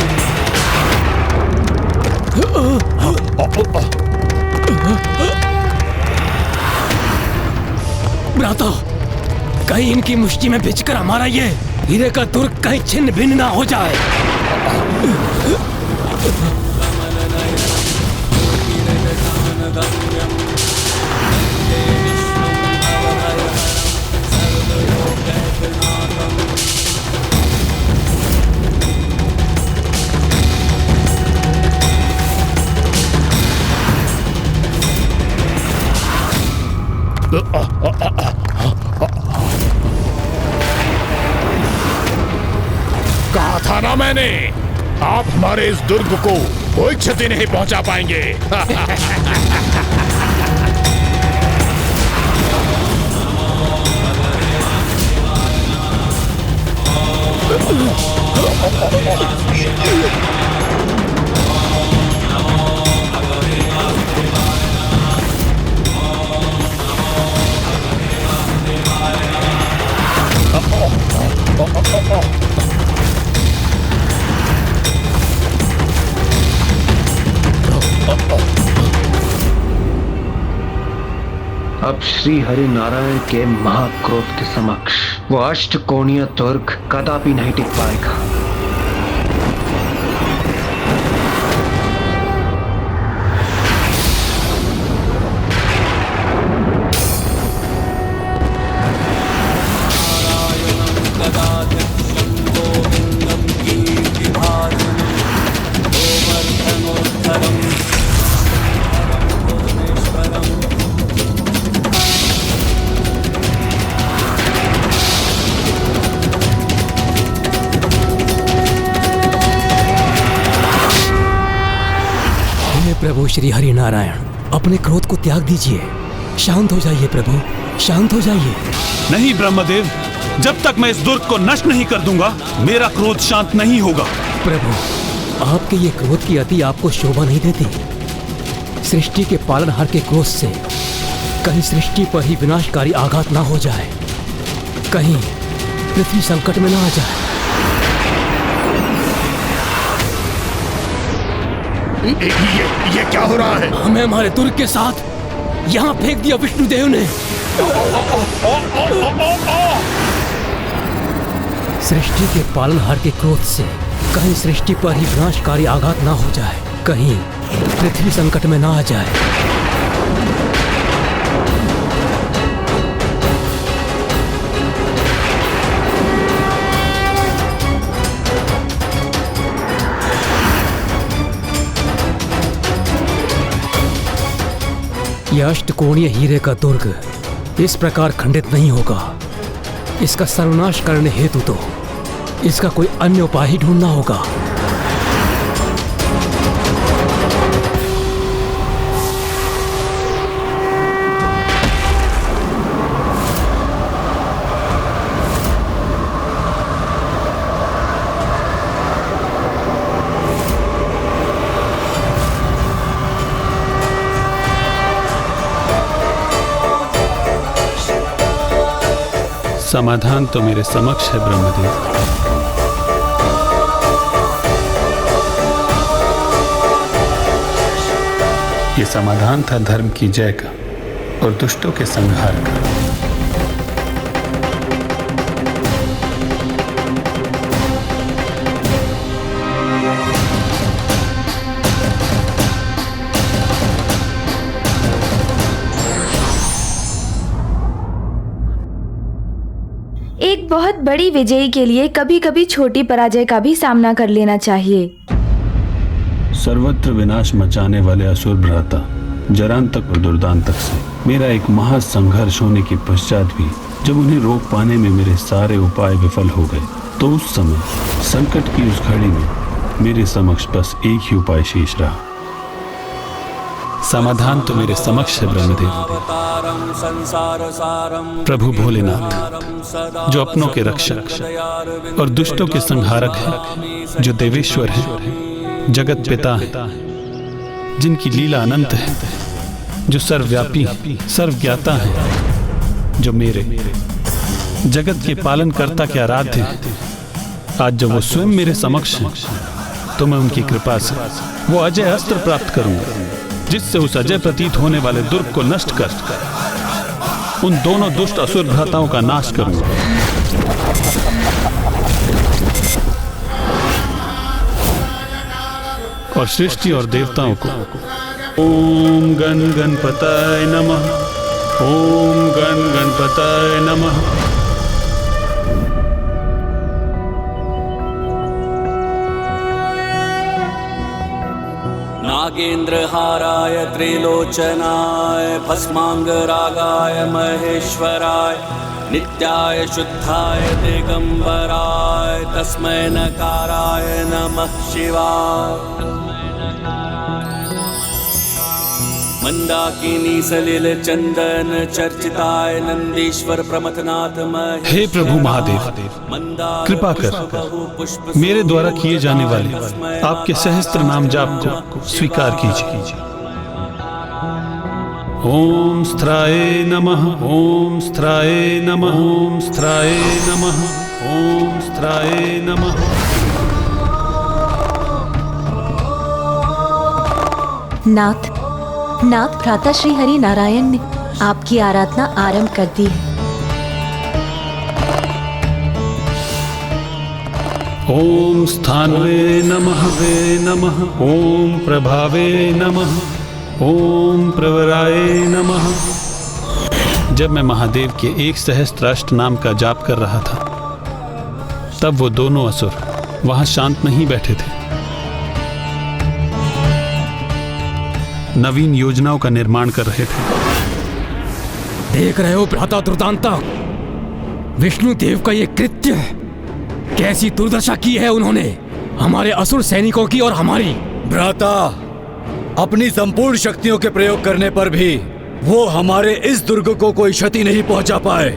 भ्राता, कहीं इनकी मुष्टि में बिछकर हमारा ये हीरे का दुर्ग कहीं छिन्न भिन्न ना हो जाए। कहा था ना मैंने, आप हमारे इस दुर्ग को कोई क्षति नहीं पहुंचा पाएंगे। अब श्री हरि नारायण के महाक्रोध के समक्ष वो अष्टकोणीय दुर्ग कदापि नहीं टिक पाएगा। प्रभु श्री हरि नारायण, अपने क्रोध को त्याग दीजिए। शांत हो जाइए प्रभु, शांत हो जाइए। नहीं ब्रह्मदेव, जब तक मैं इस दुर्ग को नष्ट नहीं कर दूंगा मेरा क्रोध शांत नहीं होगा। प्रभु, आपके ये क्रोध की अति आपको शोभा नहीं देती। सृष्टि के पालनहार के क्रोध से कहीं सृष्टि पर ही विनाशकारी आघात ना हो जाए, कहीं पृथ्वी संकट में ना आ जाए। ये क्या हो रहा है? हमें हमारे दुर्ग के साथ यहाँ फेंक दिया विष्णुदेव ने। सृष्टि के पालनहार के क्रोध से कहीं सृष्टि पर ही विनाशकारी आघात ना हो जाए, कहीं पृथ्वी संकट में ना आ जाए। यह अष्टकोणीय हीरे का दुर्ग इस प्रकार खंडित नहीं होगा। इसका सर्वनाश करने हेतु तो इसका कोई अन्य उपाय ही ढूंढना होगा। समाधान तो मेरे समक्ष है ब्रह्मदेव। ये समाधान था धर्म की जय का और दुष्टों के संहार का। एक बहुत बड़ी विजयी के लिए कभी कभी छोटी पराजय का भी सामना कर लेना चाहिए। सर्वत्र विनाश मचाने वाले असुर भ्राता जरांतक और दुर्दांतक से मेरा एक महासंघर्ष होने के पश्चात भी जब उन्हें रोक पाने में मेरे सारे उपाय विफल हो गए, तो उस समय संकट की उस घड़ी में मेरे समक्ष बस एक ही उपाय शेष रहा। समाधान तो मेरे समक्ष है ब्रह्मदेव। प्रभु भोलेनाथ जो अपनों के रक्षक और दुष्टों के संहारक हैं, जो देवेश्वर हैं, जगत पिता हैं, जिनकी लीला अनंत है, जो सर्वव्यापी सर्वज्ञाता हैं, जो मेरे जगत के पालनकर्ता के आराध्य हैं। आज जब वो स्वयं मेरे समक्ष हैं, तो मैं उनकी कृपा से वो अजय अस्त्र प्राप्त करूंगा, जिससे उस अजय प्रतीत होने वाले दुर्ग को नष्ट कर उन दोनों दुष्ट असुर भ्राताओं का नाश करूंगा। और सृष्टि और देवताओं को ओम गण गणपताय नमः, ओम गण गणपताय नमः। नागेन्द्रहाराय त्रिलोचनाय भस्मांगरागाय महेश्वराय नित्याय शुद्धाय दिगंबराय तस्मै नकाराय नमः शिवाय। मंदाकिनी सलिल चंदन चर्चिताय नंदीश्वर प्रमथनाथ महेश्वराय। हे प्रभु महादेव, कृपा कर मेरे द्वारा किए जाने वाले आपके सहस्त्र नाम जाप को स्वीकार कीजिए। ओम स्त्राय नमः, ओम स्त्राय नमः, ओम स्त्राय नमः, ओम स्त्राय नमः। नाथ भ्राता श्री हरि नारायण ने आपकी आराधना आरंभ कर दी है। ओम स्थानवे नमः वे नमः, ओम प्रभावे नमः, ओम प्रवराय नमः। जब मैं महादेव के 1 सहस्त्राष्ट नाम का जाप कर रहा था, तब वो दोनों असुर वहां शांत नहीं बैठे थे। नवीन योजनाओं का निर्माण कर रहे थे। देख रहे हो भ्राता दुर्दांता, विष्णु देव का ये कृत्य कैसी दुर्दशा की है उन्होंने हमारे असुर सैनिकों की और हमारी। भ्राता, अपनी संपूर्ण शक्तियों के प्रयोग करने पर भी वो हमारे इस दुर्ग को कोई क्षति नहीं पहुंचा पाए,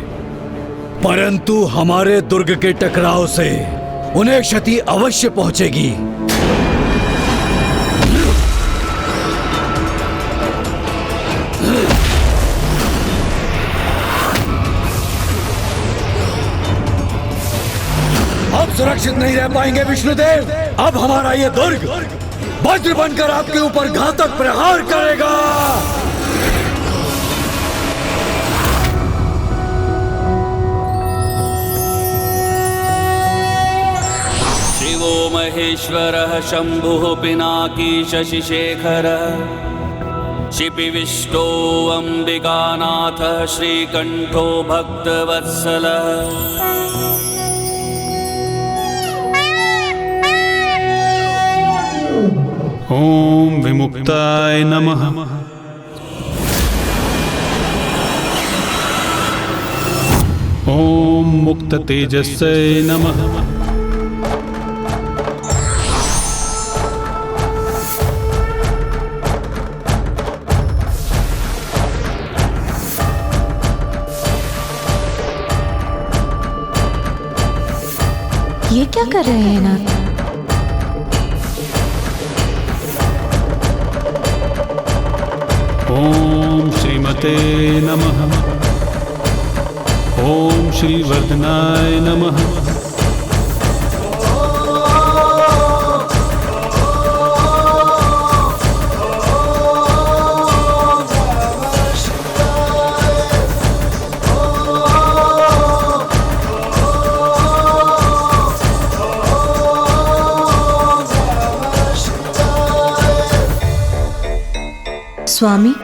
परंतु हमारे दुर्ग के टकराव से उन्हें क्षति अवश्य पहुंचेगी। अब सुरक्षित नहीं रह पाएंगे विष्णुदेव। अब हमारा ये दुर्ग वज्र बनकर आपके ऊपर घातक प्रहार करेगा। शिवो महेश्वरः शंभुः पिनाकी शशिशेखरः शिपिविष्टो अंबिकानाथः श्रीकंठो भक्तवत्सलः। ओम विमुक्ताय नमः, ओम मुक्त तेजस्यै नमः। ये क्या कर रहे हैं नाथ? ओम श्रीमते नमः, ओम श्री वर्धनाय नमः। स्वामी,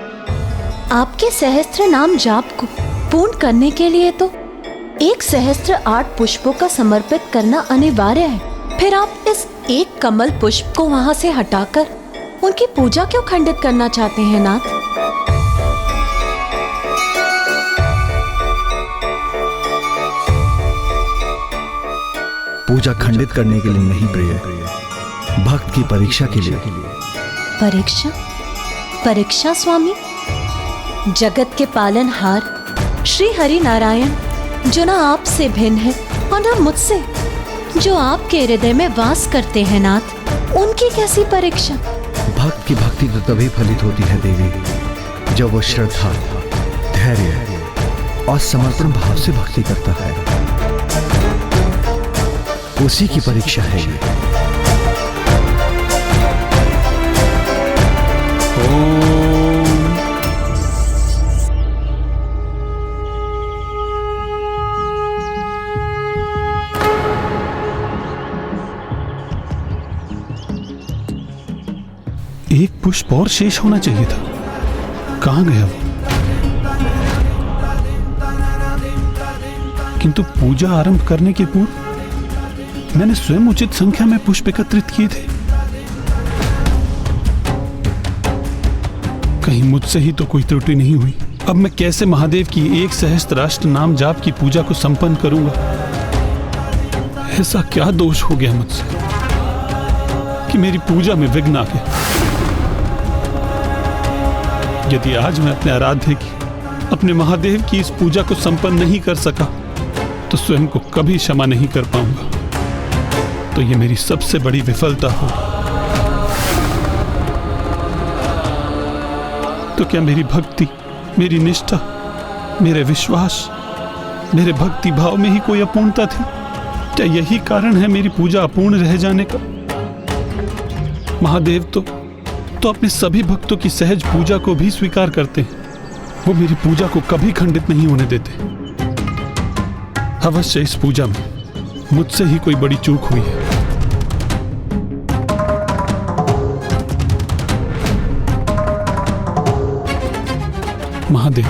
आपके सहस्त्र नाम जाप को पूर्ण करने के लिए तो 1 सहस्त्र 8 पुष्पों का समर्पित करना अनिवार्य है। फिर आप इस एक कमल पुष्प को वहां से हटाकर उनकी पूजा क्यों खंडित करना चाहते हैं नाथ? पूजा खंडित करने के लिए नहीं प्रिय, भक्त की परीक्षा के लिए। परीक्षा? परीक्षा स्वामी? जगत के पालनहार श्री हरि नारायण, जो ना आपसे भिन्न है और ना मुझसे, जो आपके हृदय में वास करते हैं नाथ, उनकी कैसी परीक्षा? भक्त की भक्ति तो तभी फलित होती है देवी, जब वो श्रद्धा, धैर्य और समर्पण भाव से भक्ति करता है। उसी की परीक्षा है ये। एक पुष्प और शेष होना चाहिए था, कहां गया वो? किंतु पूजा आरंभ करने के पूर्व मैंने स्वयं उचित संख्या में पुष्प एकत्रित किए थे। कहीं मुझसे ही तो कोई त्रुटि नहीं हुई। अब मैं कैसे महादेव की 1 सहस्त्राष्ट नाम जाप की पूजा को संपन्न करूंगा? ऐसा क्या दोष हो गया मुझसे कि मेरी पूजा में विघ्न आ गया? यदि आज मैं अपने आराध्य की, अपने महादेव की इस पूजा को संपन्न नहीं कर सका तो स्वयं को कभी क्षमा नहीं कर पाऊंगा। तो ये मेरी सबसे बड़ी विफलता हो। तो क्या मेरी भक्ति, मेरी निष्ठा, मेरे विश्वास, मेरे भक्ति भाव में ही कोई अपूर्णता थी? क्या यही कारण है मेरी पूजा अपूर्ण रह जाने का? महादेव तो अपने सभी भक्तों की सहज पूजा को भी स्वीकार करते हैं। वो मेरी पूजा को कभी खंडित नहीं होने देते। अवश्य इस पूजा में मुझसे ही कोई बड़ी चूक हुई है। महादेव,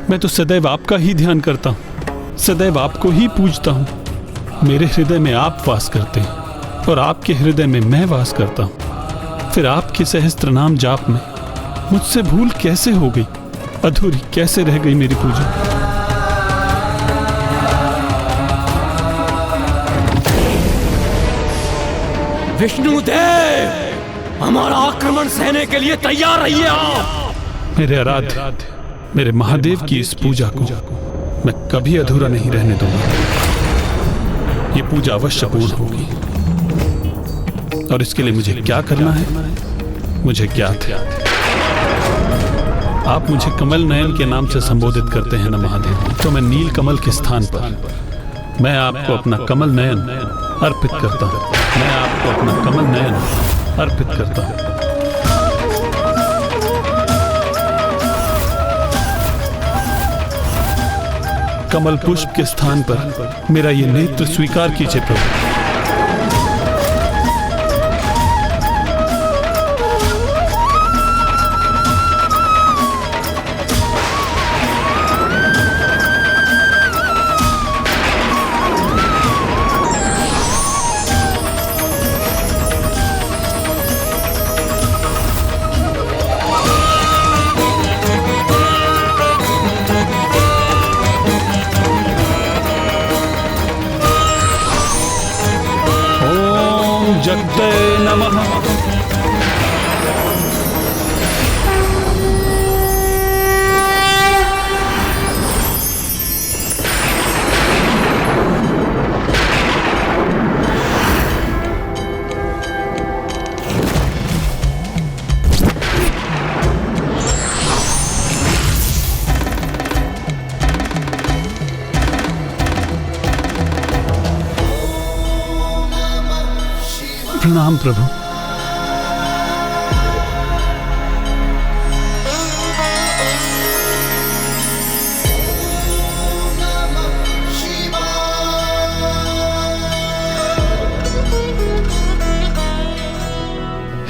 मैं तो सदैव आपका ही ध्यान करता हूं, सदैव आपको ही पूजता हूं। मेरे हृदय में आप वास करते हैं और आपके हृदय में मैं वास करता हूं। फिर आपके सहस्त्र नाम जाप में मुझसे भूल कैसे हो गई? अधूरी कैसे रह गई मेरी पूजा? विष्णुदेव, हमारा आक्रमण सहने के लिए तैयार रहिए आप। मेरे आराध्य, मेरे महादेव की इस पूजा को मैं कभी अधूरा नहीं रहने दूंगा। ये पूजा अवश्य पूर्ण होगी और इसके लिए मुझे क्या करना है मुझे ज्ञात है। आप मुझे कमल नयन के नाम से संबोधित करते हैं ना महादेव, तो मैं नील कमल के स्थान पर मैं आपको अपना कमल नयन अर्पित करता हूं। मैं आपको अपना कमल नयन अर्पित करता हूं। कमल पुष्प के स्थान पर मेरा ये नेत्र स्वीकार कीजिए प्रभु। जगते नमः। प्रणाम प्रभु।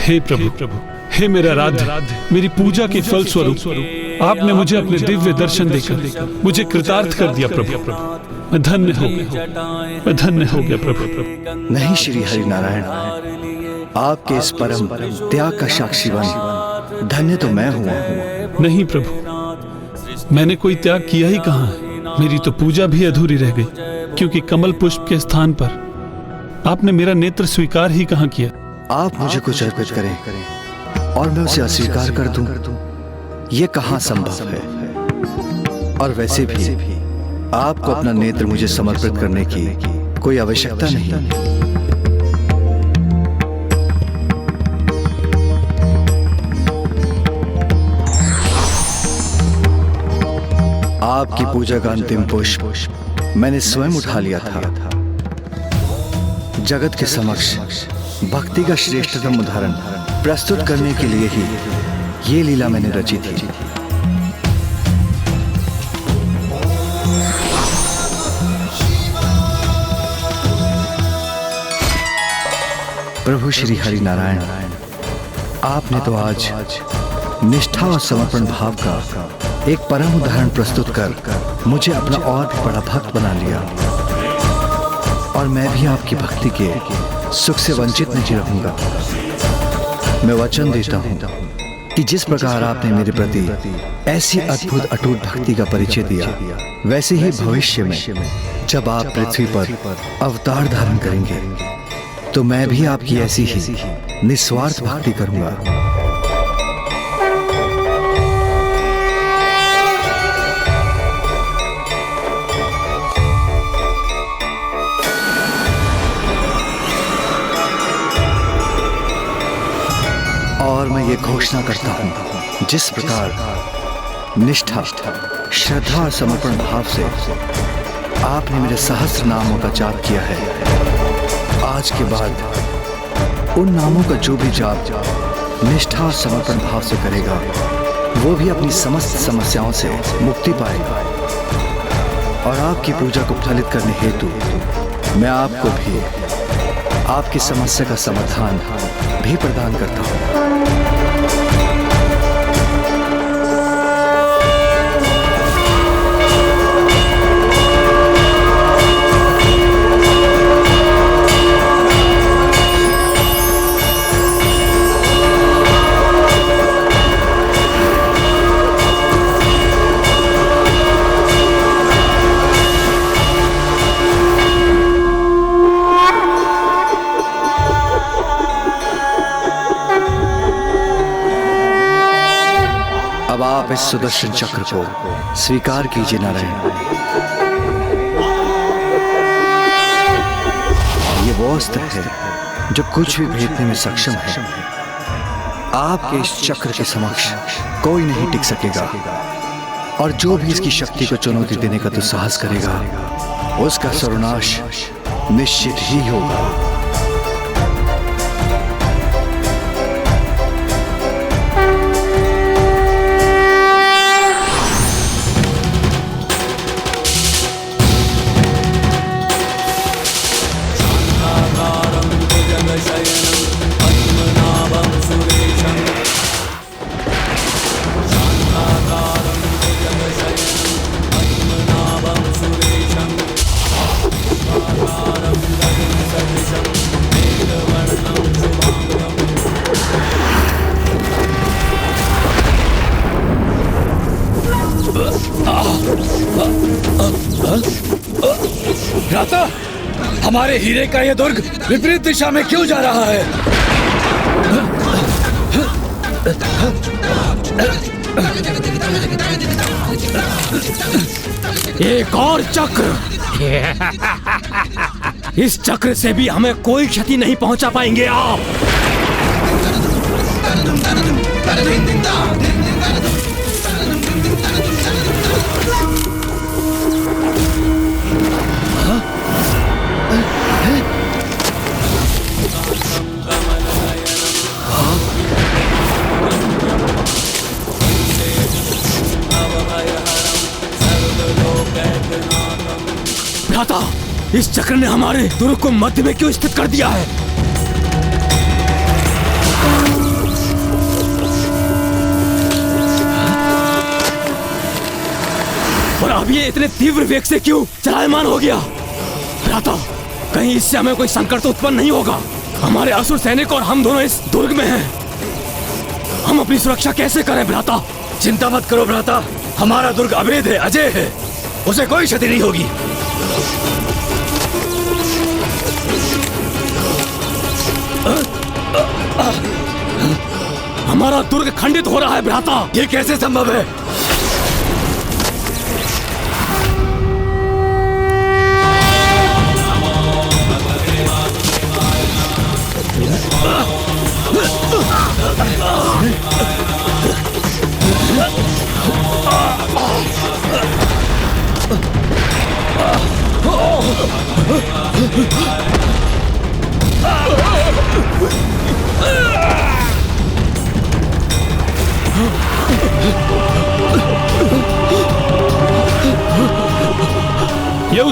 हे प्रभु, हे मेरा आराध्य, मेरी पूजा के फल स्वरूप आपने मुझे अपने दिव्य दर्शन देकर मुझे कृतार्थ कर दिया प्रभु। मैं धन्य हो गया, मैं धन्य हो गया प्रभु। नहीं श्री हरि नारायण, आपके इस परम त्याग का साक्षी बन धन्य तो मैं हुआ हूँ। नहीं प्रभु, मैंने कोई त्याग किया ही कहाँ है। मेरी तो पूजा भी अधूरी रह गई, क्योंकि कमल पुष्प के स्थान पर आपने मेरा नेत्र स्वीकार ही कहाँ किया। आप मुझे कुछ अर्पित करें और मैं उसे अस्वीकार कर दूं, ये कहाँ संभव है। और वैसे भी आपको अपना नेत्र मुझे समर्पित करने की कोई आवश्यकता नहीं। आपकी पूजा का अंतिम पुष्प मैंने स्वयं उठा लिया था। जगत के समक्ष भक्ति का श्रेष्ठतम उदाहरण प्रस्तुत करने के लिए ही ये लीला मैंने रची थी। प्रभु श्री हरि नारायण, आपने तो आज निष्ठा और समर्पण भाव का एक परम उदाहरण प्रस्तुत कर मुझे अपना और भी बड़ा भक्त बना लिया, और मैं भी आपकी भक्ति के सुख से वंचित नहीं रहूंगा। मैं वचन देता हूं कि जिस प्रकार आपने मेरे प्रति ऐसी अद्भुत अटूट भक्ति का परिचय दिया, वैसे ही भविष्य में जब आप पृथ्वी पर अवतार धारण करेंगे तो मैं भी आपकी ऐसी ही निस्वार्थ भक्ति करूंगा। और मैं ये घोषणा करता हूं, जिस प्रकार निष्ठा, श्रद्धा और समर्पण भाव से आपने मेरे सहस्त्र नामों का जाप किया है, आज के बाद उन नामों का जो भी जाप निष्ठा और समर्पण भाव से करेगा, वो भी अपनी समस्त समस्याओं से मुक्ति पाएगा। और आपकी पूजा को फलित करने हेतु मैं आपको भी आपकी समस्या का समाधान भी प्रदान करता हूँ। अब आप इस सुदर्शन चक्र को स्वीकार कीजिए नारायण। ये वो अस्त्र है जो कुछ भी भेदने में सक्षम है। आपके इस चक्र के समक्ष कोई नहीं टिक सकेगा, और जो भी इसकी शक्ति को चुनौती देने का दुस्साहस करेगा, उसका सर्वनाश निश्चित ही होगा। भ्राता, हमारे हीरे का यह दुर्ग विपरीत दिशा में क्यों जा रहा है? एक और चक्र। इस चक्र से भी हमें कोई क्षति नहीं पहुंचा पाएंगे आप। भ्राता, इस चक्र ने हमारे दुर्ग को मध्य में क्यों स्थित कर दिया है? और अब ये इतने तीव्र वेग से क्यों चलायमान हो गया? भ्राता, कहीं इससे हमें कोई संकट तो उत्पन्न नहीं होगा? हमारे असुर सैनिक और हम दोनों इस दुर्ग में हैं। हम अपनी सुरक्षा कैसे करें भ्राता? चिंता मत करो भ्राता, हमारा दुर्ग अभेद है, अजय है, उसे कोई क्षति नहीं होगी। हमारा दुर्ग खंडित हो रहा है भ्राता। ये कैसे संभव है?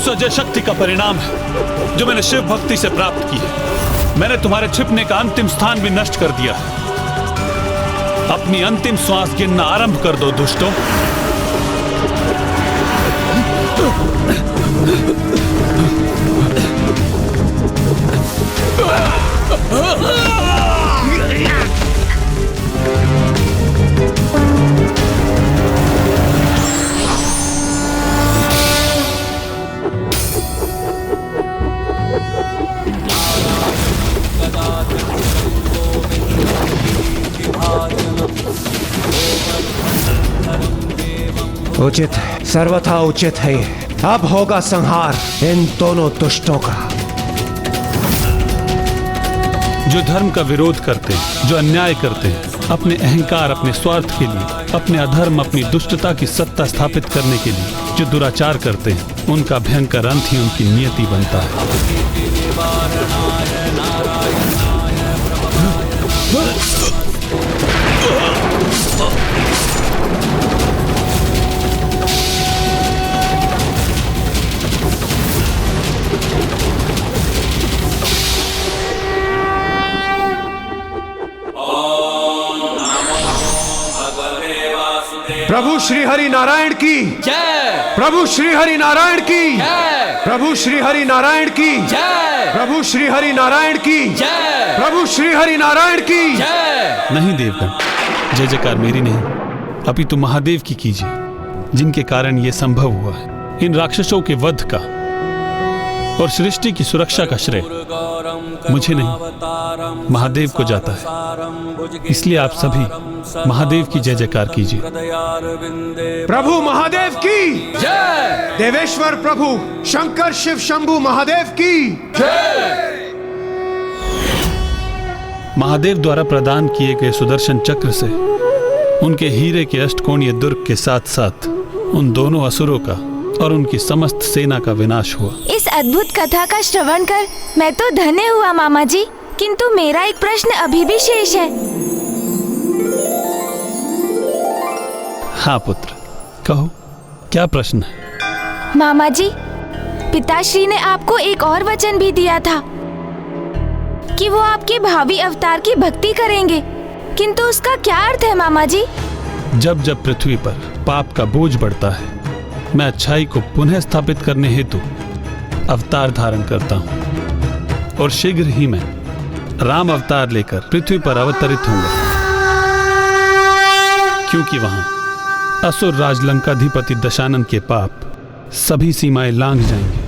उस अजय शक्ति का परिणाम है जो मैंने शिव भक्ति से प्राप्त की है। मैंने तुम्हारे छिपने का अंतिम स्थान भी नष्ट कर दिया है। अपनी अंतिम श्वास गिनना आरंभ कर दो दुष्टों। उचित, सर्वथा उचित है। अब होगा संहार इन दोनों दुष्टों का। जो धर्म का विरोध करते हैं, जो अन्याय करते हैं, अपने अहंकार, अपने स्वार्थ के लिए, अपने अधर्म, अपनी दुष्टता की सत्ता स्थापित करने के लिए जो दुराचार करते हैं, उनका भयंकर अंत ही उनकी नियति बनता है। प्रभु श्री हरि नारायण की जय। प्रभु श्री हरि नारायण की जय। प्रभु श्री हरि नारायण की जय। प्रभु श्री हरि नारायण की जय। प्रभु श्री हरि नारायण की जय। नहीं देवगण, जय जयकार मेरी नहीं, अपितु महादेव की कीजिए, जिनके कारण यह संभव हुआ है। इन राक्षसों के वध का और सृष्टि की सुरक्षा का श्रेय मुझे नहीं, महादेव को जाता है। इसलिए आप सभी महादेव की जय जयकार कीजिए। प्रभु महादेव की जय। देवेश्वर प्रभु शंकर शिव शंभु महादेव की जय। महादेव द्वारा प्रदान किए गए सुदर्शन चक्र से उनके हीरे के अष्टकोणीय दुर्ग के साथ साथ उन दोनों असुरों का और उनकी समस्त सेना का विनाश हुआ। इस अद्भुत कथा का श्रवण कर मैं तो धन्य हुआ मामा जी, किंतु मेरा एक प्रश्न अभी भी शेष है। हाँ पुत्र, कहो क्या प्रश्न है? मामा जी, पिताश्री ने आपको एक और वचन भी दिया था कि वो आपके भावी अवतार की भक्ति करेंगे, किंतु उसका क्या अर्थ है मामा जी? जब जब पृथ्वी पर पाप का बोझ बढ़ता है, मैं अच्छाई को पुनः स्थापित करने हेतु अवतार धारण करता हूँ और शीघ्र ही मैं राम अवतार लेकर पृथ्वी पर अवतरित होऊंगा, क्योंकि वहां असुर राज लंकाधिपति दशानन के पाप सभी सीमाएं लांघ जाएंगे।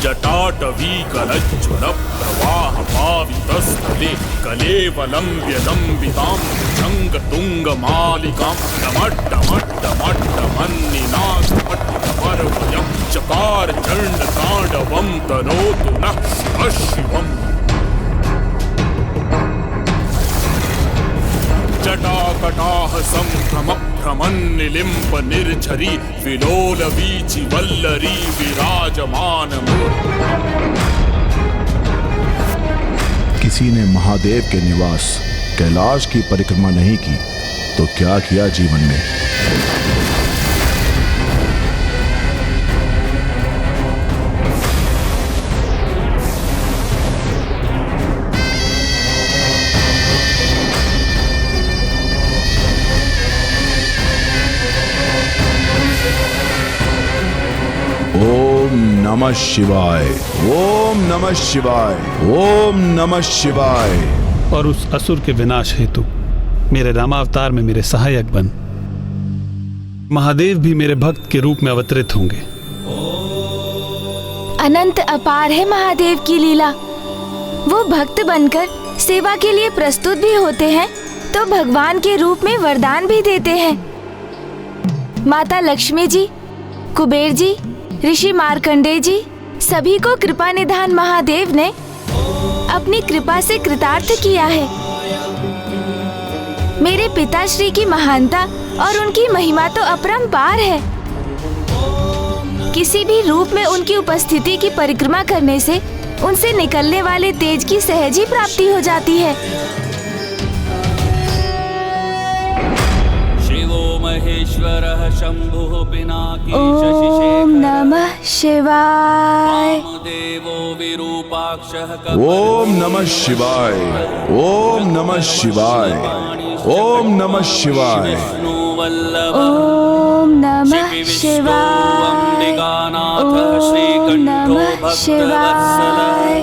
जटाटवीकरज्ज्वल प्रवाह पावितस्थले कलेवलम्ब्य लम्बितां भुजङ्गतुङ्गमालिकां डमड्डमड्डमड्डमन्निनादमट्टपर्वयं चकार चण्डताण्डवं तनोतु नः शिवः शिवम्। जटाकटाह सम्भ्रमभ्रमन्निलिम्ब निर्झरी विलोल वीचि वल्लरी विराजमान। किसी ने महादेव के निवास कैलाश की परिक्रमा नहीं की तो क्या किया जीवन में? ओम नमः शिवाय, ओम नमः शिवाय, ओम नमः शिवाय। और उस असुर के विनाश हेतु मेरे रामावतार में मेरे सहायक बन महादेव भी मेरे भक्त के रूप में अवतरित होंगे। अनंत अपार है महादेव की लीला। वो भक्त बनकर सेवा के लिए प्रस्तुत भी होते हैं तो भगवान के रूप में वरदान भी देते हैं। माता लक्ष्मी जी, कुबेर जी, ऋषि मार्कंडेय जी, सभी को कृपा निधान महादेव ने अपनी कृपा से कृतार्थ किया है। मेरे पिताश्री की महानता और उनकी महिमा तो अपरंपार है। किसी भी रूप में उनकी उपस्थिति की परिक्रमा करने से उनसे निकलने वाले तेज की सहज ही प्राप्ति हो जाती है। महेश्वरः शम्भुः पिनाकी ओम शशिशेखरः नमः शिवाय। देवो विरूपाक्षः ओम नमः शिवाय, ओम नमः शिवाय, ओम नमः शिवाय। ओम नमः शिवाय। अंबिकानाथ ओम श्रीकंठो नमः शिवाय।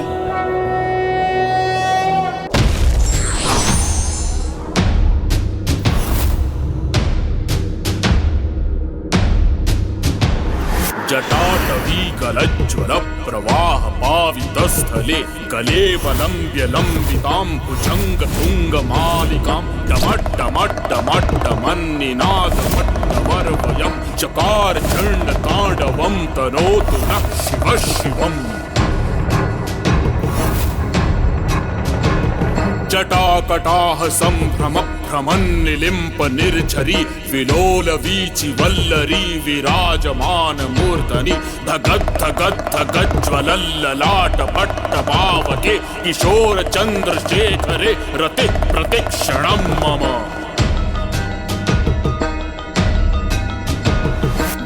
जटाटवी गलज्ज्वल प्रवाह पावितस्थले गले वलम्ब्य लम्बितां भुजंग तुंग मालिकां डमड्डमड्डमड्डमन्निनादमड्डवर्वयं चकार चण्ड ताण्डवं तनोतु नः शिवः शिवम्। जटाकटाह संभ्रम भ्रमन्निलिम्प निर्झरी विलोल वीचि वल्लरी विराजमान मूर्धनि धगद् धगद् धगज्ज्वलल्ललाट पट्टपावके किशोर चन्द्रशेखरे रतिः प्रतिक्षणं मम।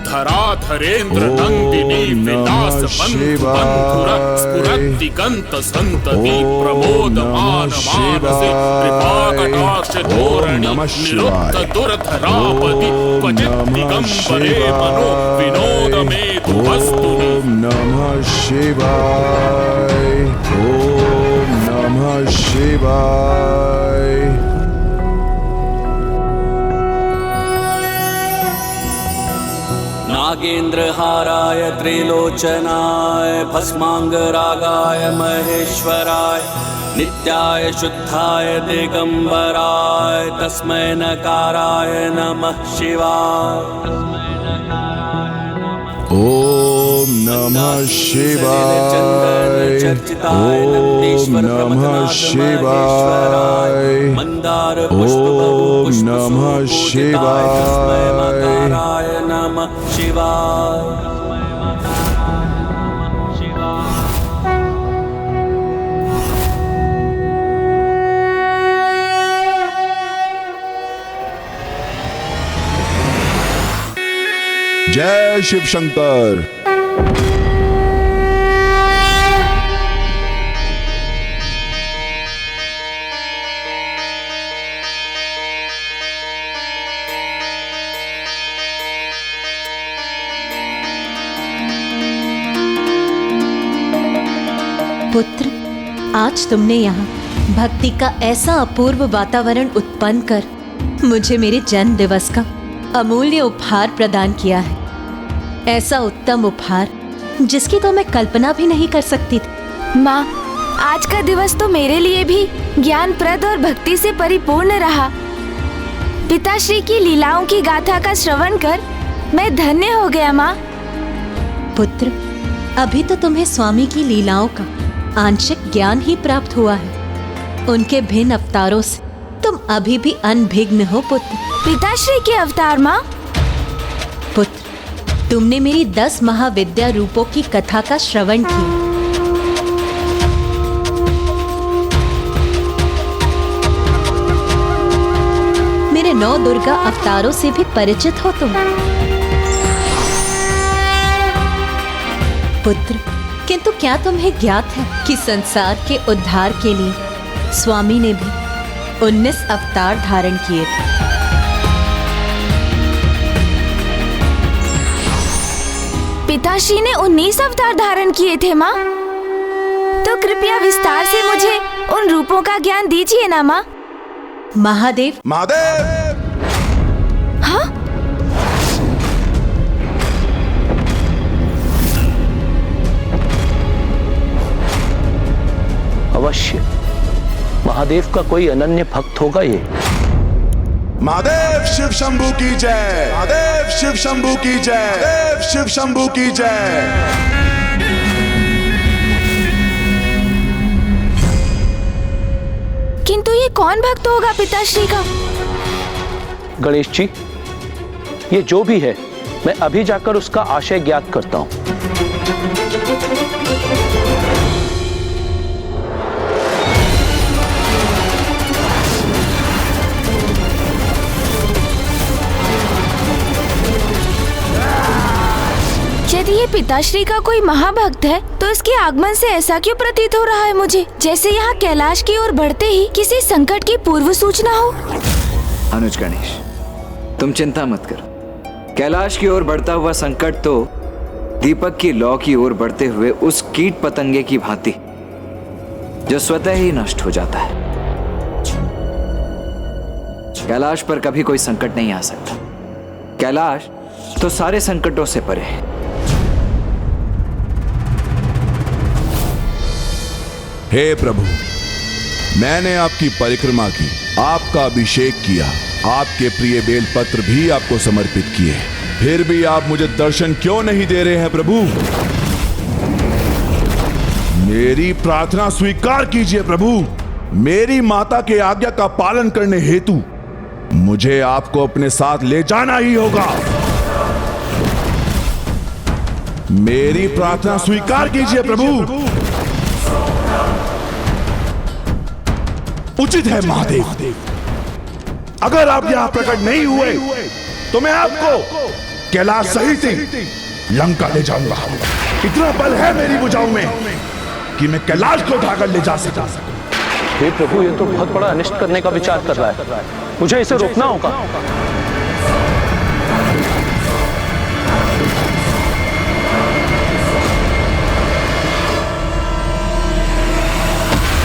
धराधरेन्द्र नंदिनी विलास बंधुर स्फुरद्दिगंत संतति प्रमोदमान मानसे कृपाकटाक्ष धोरणि निरुद्ध दुर्धरापदि क्वचित् दिगंबरे मनो विनोद मेतु वस्तुनि। ओम नमः शिवाय, ओम नमः शिवाय। नागेन्द्रहाराय त्रिलोचनाय भस्मांगरागाय महेश्वराय नित्याय शुद्धाय दिगंबराय तस्मै नकाराय नमः शिवाय। ओम नमः शिवाय, ओम नमः शिवाय, मंदार ओम नमः शिवाय, मकाराय नमः शिवाय। जय शिव शंकर। पुत्र, आज तुमने यहाँ भक्ति का ऐसा अपूर्व वातावरण उत्पन्न कर मुझे मेरे जन्म दिवस का अमूल्य उपहार प्रदान किया है। ऐसा उत्तम उपहार जिसकी तो मैं कल्पना भी नहीं कर सकती थी। माँ, आज का दिवस तो मेरे लिए भी ज्ञानप्रद और भक्ति से परिपूर्ण रहा। पिताश्री की लीलाओं की गाथा का श्रवण कर मैं धन्य हो गया। माँ पुत्र, अभी तो तुम्हें स्वामी की लीलाओं का आंशिक ज्ञान ही प्राप्त हुआ है। उनके भिन्न अवतारों से तुम अभी भी अनभिज्ञ हो पुत्र। पिताश्री के अवतार माँ? पुत्र, तुमने मेरी 10 महाविद्या रूपों की कथा का श्रवण किया। मेरे 9 दुर्गा अवतारों से भी परिचित हो तुम पुत्र। किंतु क्या तुम्हें ज्ञात है कि संसार के उद्धार के लिए स्वामी ने भी 19 अवतार धारण किए थे। पिताश्री ने 19 अवतार धारण किए थे माँ? तो कृपया विस्तार से मुझे उन रूपों का ज्ञान दीजिए ना माँ। महादेव, महादेव। हाँ? अवश्य महादेव का कोई अनन्य भक्त होगा ये। महादेव शिव शंभू की जय, महादेव शिव शंभू की जय, महादेव शिव शंभू की जय। किंतु ये कौन भक्त होगा पिताश्री का? गणेश जी, ये जो भी है मैं अभी जाकर उसका आशय ज्ञात करता हूं। यदि ये पिताश्री का कोई महाभक्त है तो इसके आगमन से ऐसा क्यों प्रतीत हो रहा है मुझे, जैसे यहाँ कैलाश की ओर बढ़ते ही किसी संकट की पूर्व सूचना हो। अनुज गणेश, तुम चिंता मत करो। कैलाश की ओर बढ़ता हुआ संकट तो दीपक की लौ की ओर बढ़ते हुए उस कीट पतंगे की भांति जो स्वतः ही नष्ट हो जाता है। कैलाश पर कभी कोई संकट नहीं आ सकता। कैलाश तो सारे संकटों से परे है। हे प्रभु, मैंने आपकी परिक्रमा की, आपका अभिषेक किया, आपके प्रिय बेलपत्र भी आपको समर्पित किए, फिर भी आप मुझे दर्शन क्यों नहीं दे रहे हैं प्रभु? मेरी प्रार्थना स्वीकार कीजिए प्रभु। मेरी माता के आज्ञा का पालन करने हेतु मुझे आपको अपने साथ ले जाना ही होगा। मेरी प्रार्थना स्वीकार कीजिए प्रभु। उचित है महादेव, अगर आप यहां प्रकट नहीं हुए तो मैं आपको कैलाश सहित लंका ले जाऊंगा। इतना बल है मेरी भुजाओं में कि मैं कैलाश को उठाकर ले जा सकता। हे प्रभु, ये तो बहुत बड़ा अनिष्ट करने का विचार कर रहा है, मुझे इसे रोकना होगा।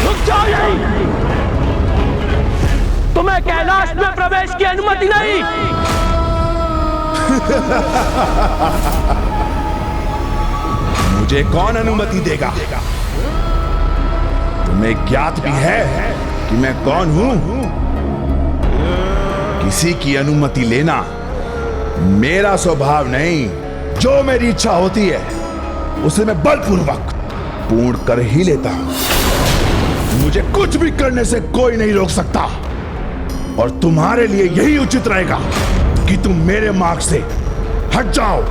रुक जाओ यहीं, तुम्हें कैलाश में प्रवेश की अनुमति नहीं। मुझे कौन अनुमति देगा? तुम्हें ज्ञात भी है कि मैं कौन हूं? किसी की अनुमति लेना मेरा स्वभाव नहीं। जो मेरी इच्छा होती है उसे मैं बलपूर्वक पूर्ण कर ही लेता हूं। मुझे कुछ भी करने से कोई नहीं रोक सकता। और तुम्हारे लिए यही उचित रहेगा कि तुम मेरे मार्ग से हट जाओ,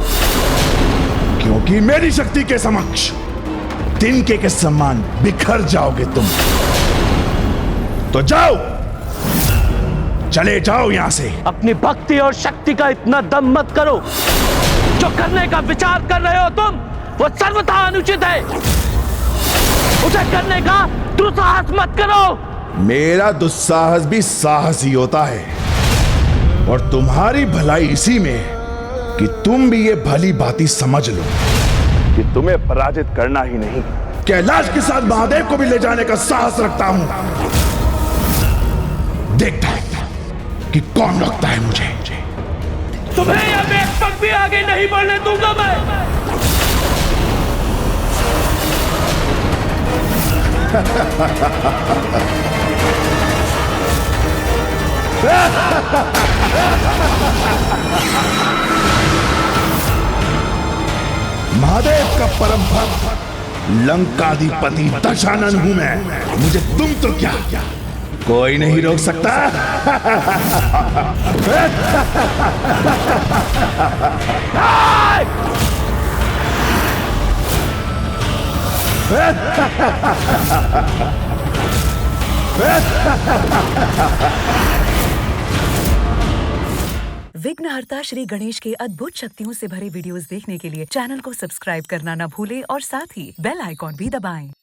क्योंकि मेरी शक्ति के समक्ष तिनके के समान बिखर जाओगे तुम। तो जाओ, चले जाओ यहां से। अपनी भक्ति और शक्ति का इतना दम मत करो। जो करने का विचार कर रहे हो तुम, वो सर्वथा अनुचित है। उसे करने का दुस्साहस मत करो। मेरा दुस्साहस भी साहस ही होता है, और तुम्हारी भलाई इसी में कि तुम भी ये भली भांति समझ लो कि तुम्हें पराजित करना ही नहीं, कैलाश के साथ महादेव को भी ले जाने का साहस रखता हूं। देखता है कि कौन रोकता है मुझे। तुम्हें यह मैं एक पग भी आगे नहीं बढ़ने दूंगा मैं। महादेव का परम भक्त लंकाधिपति दशानन हूं मैं। मुझे तुम तो क्या कोई नहीं रोक सकता। विघ्नहर्ता श्री गणेश के अद्भुत शक्तियों से भरे वीडियोस देखने के लिए चैनल को सब्सक्राइब करना न भूलें और साथ ही बेल आइकॉन भी दबाएं।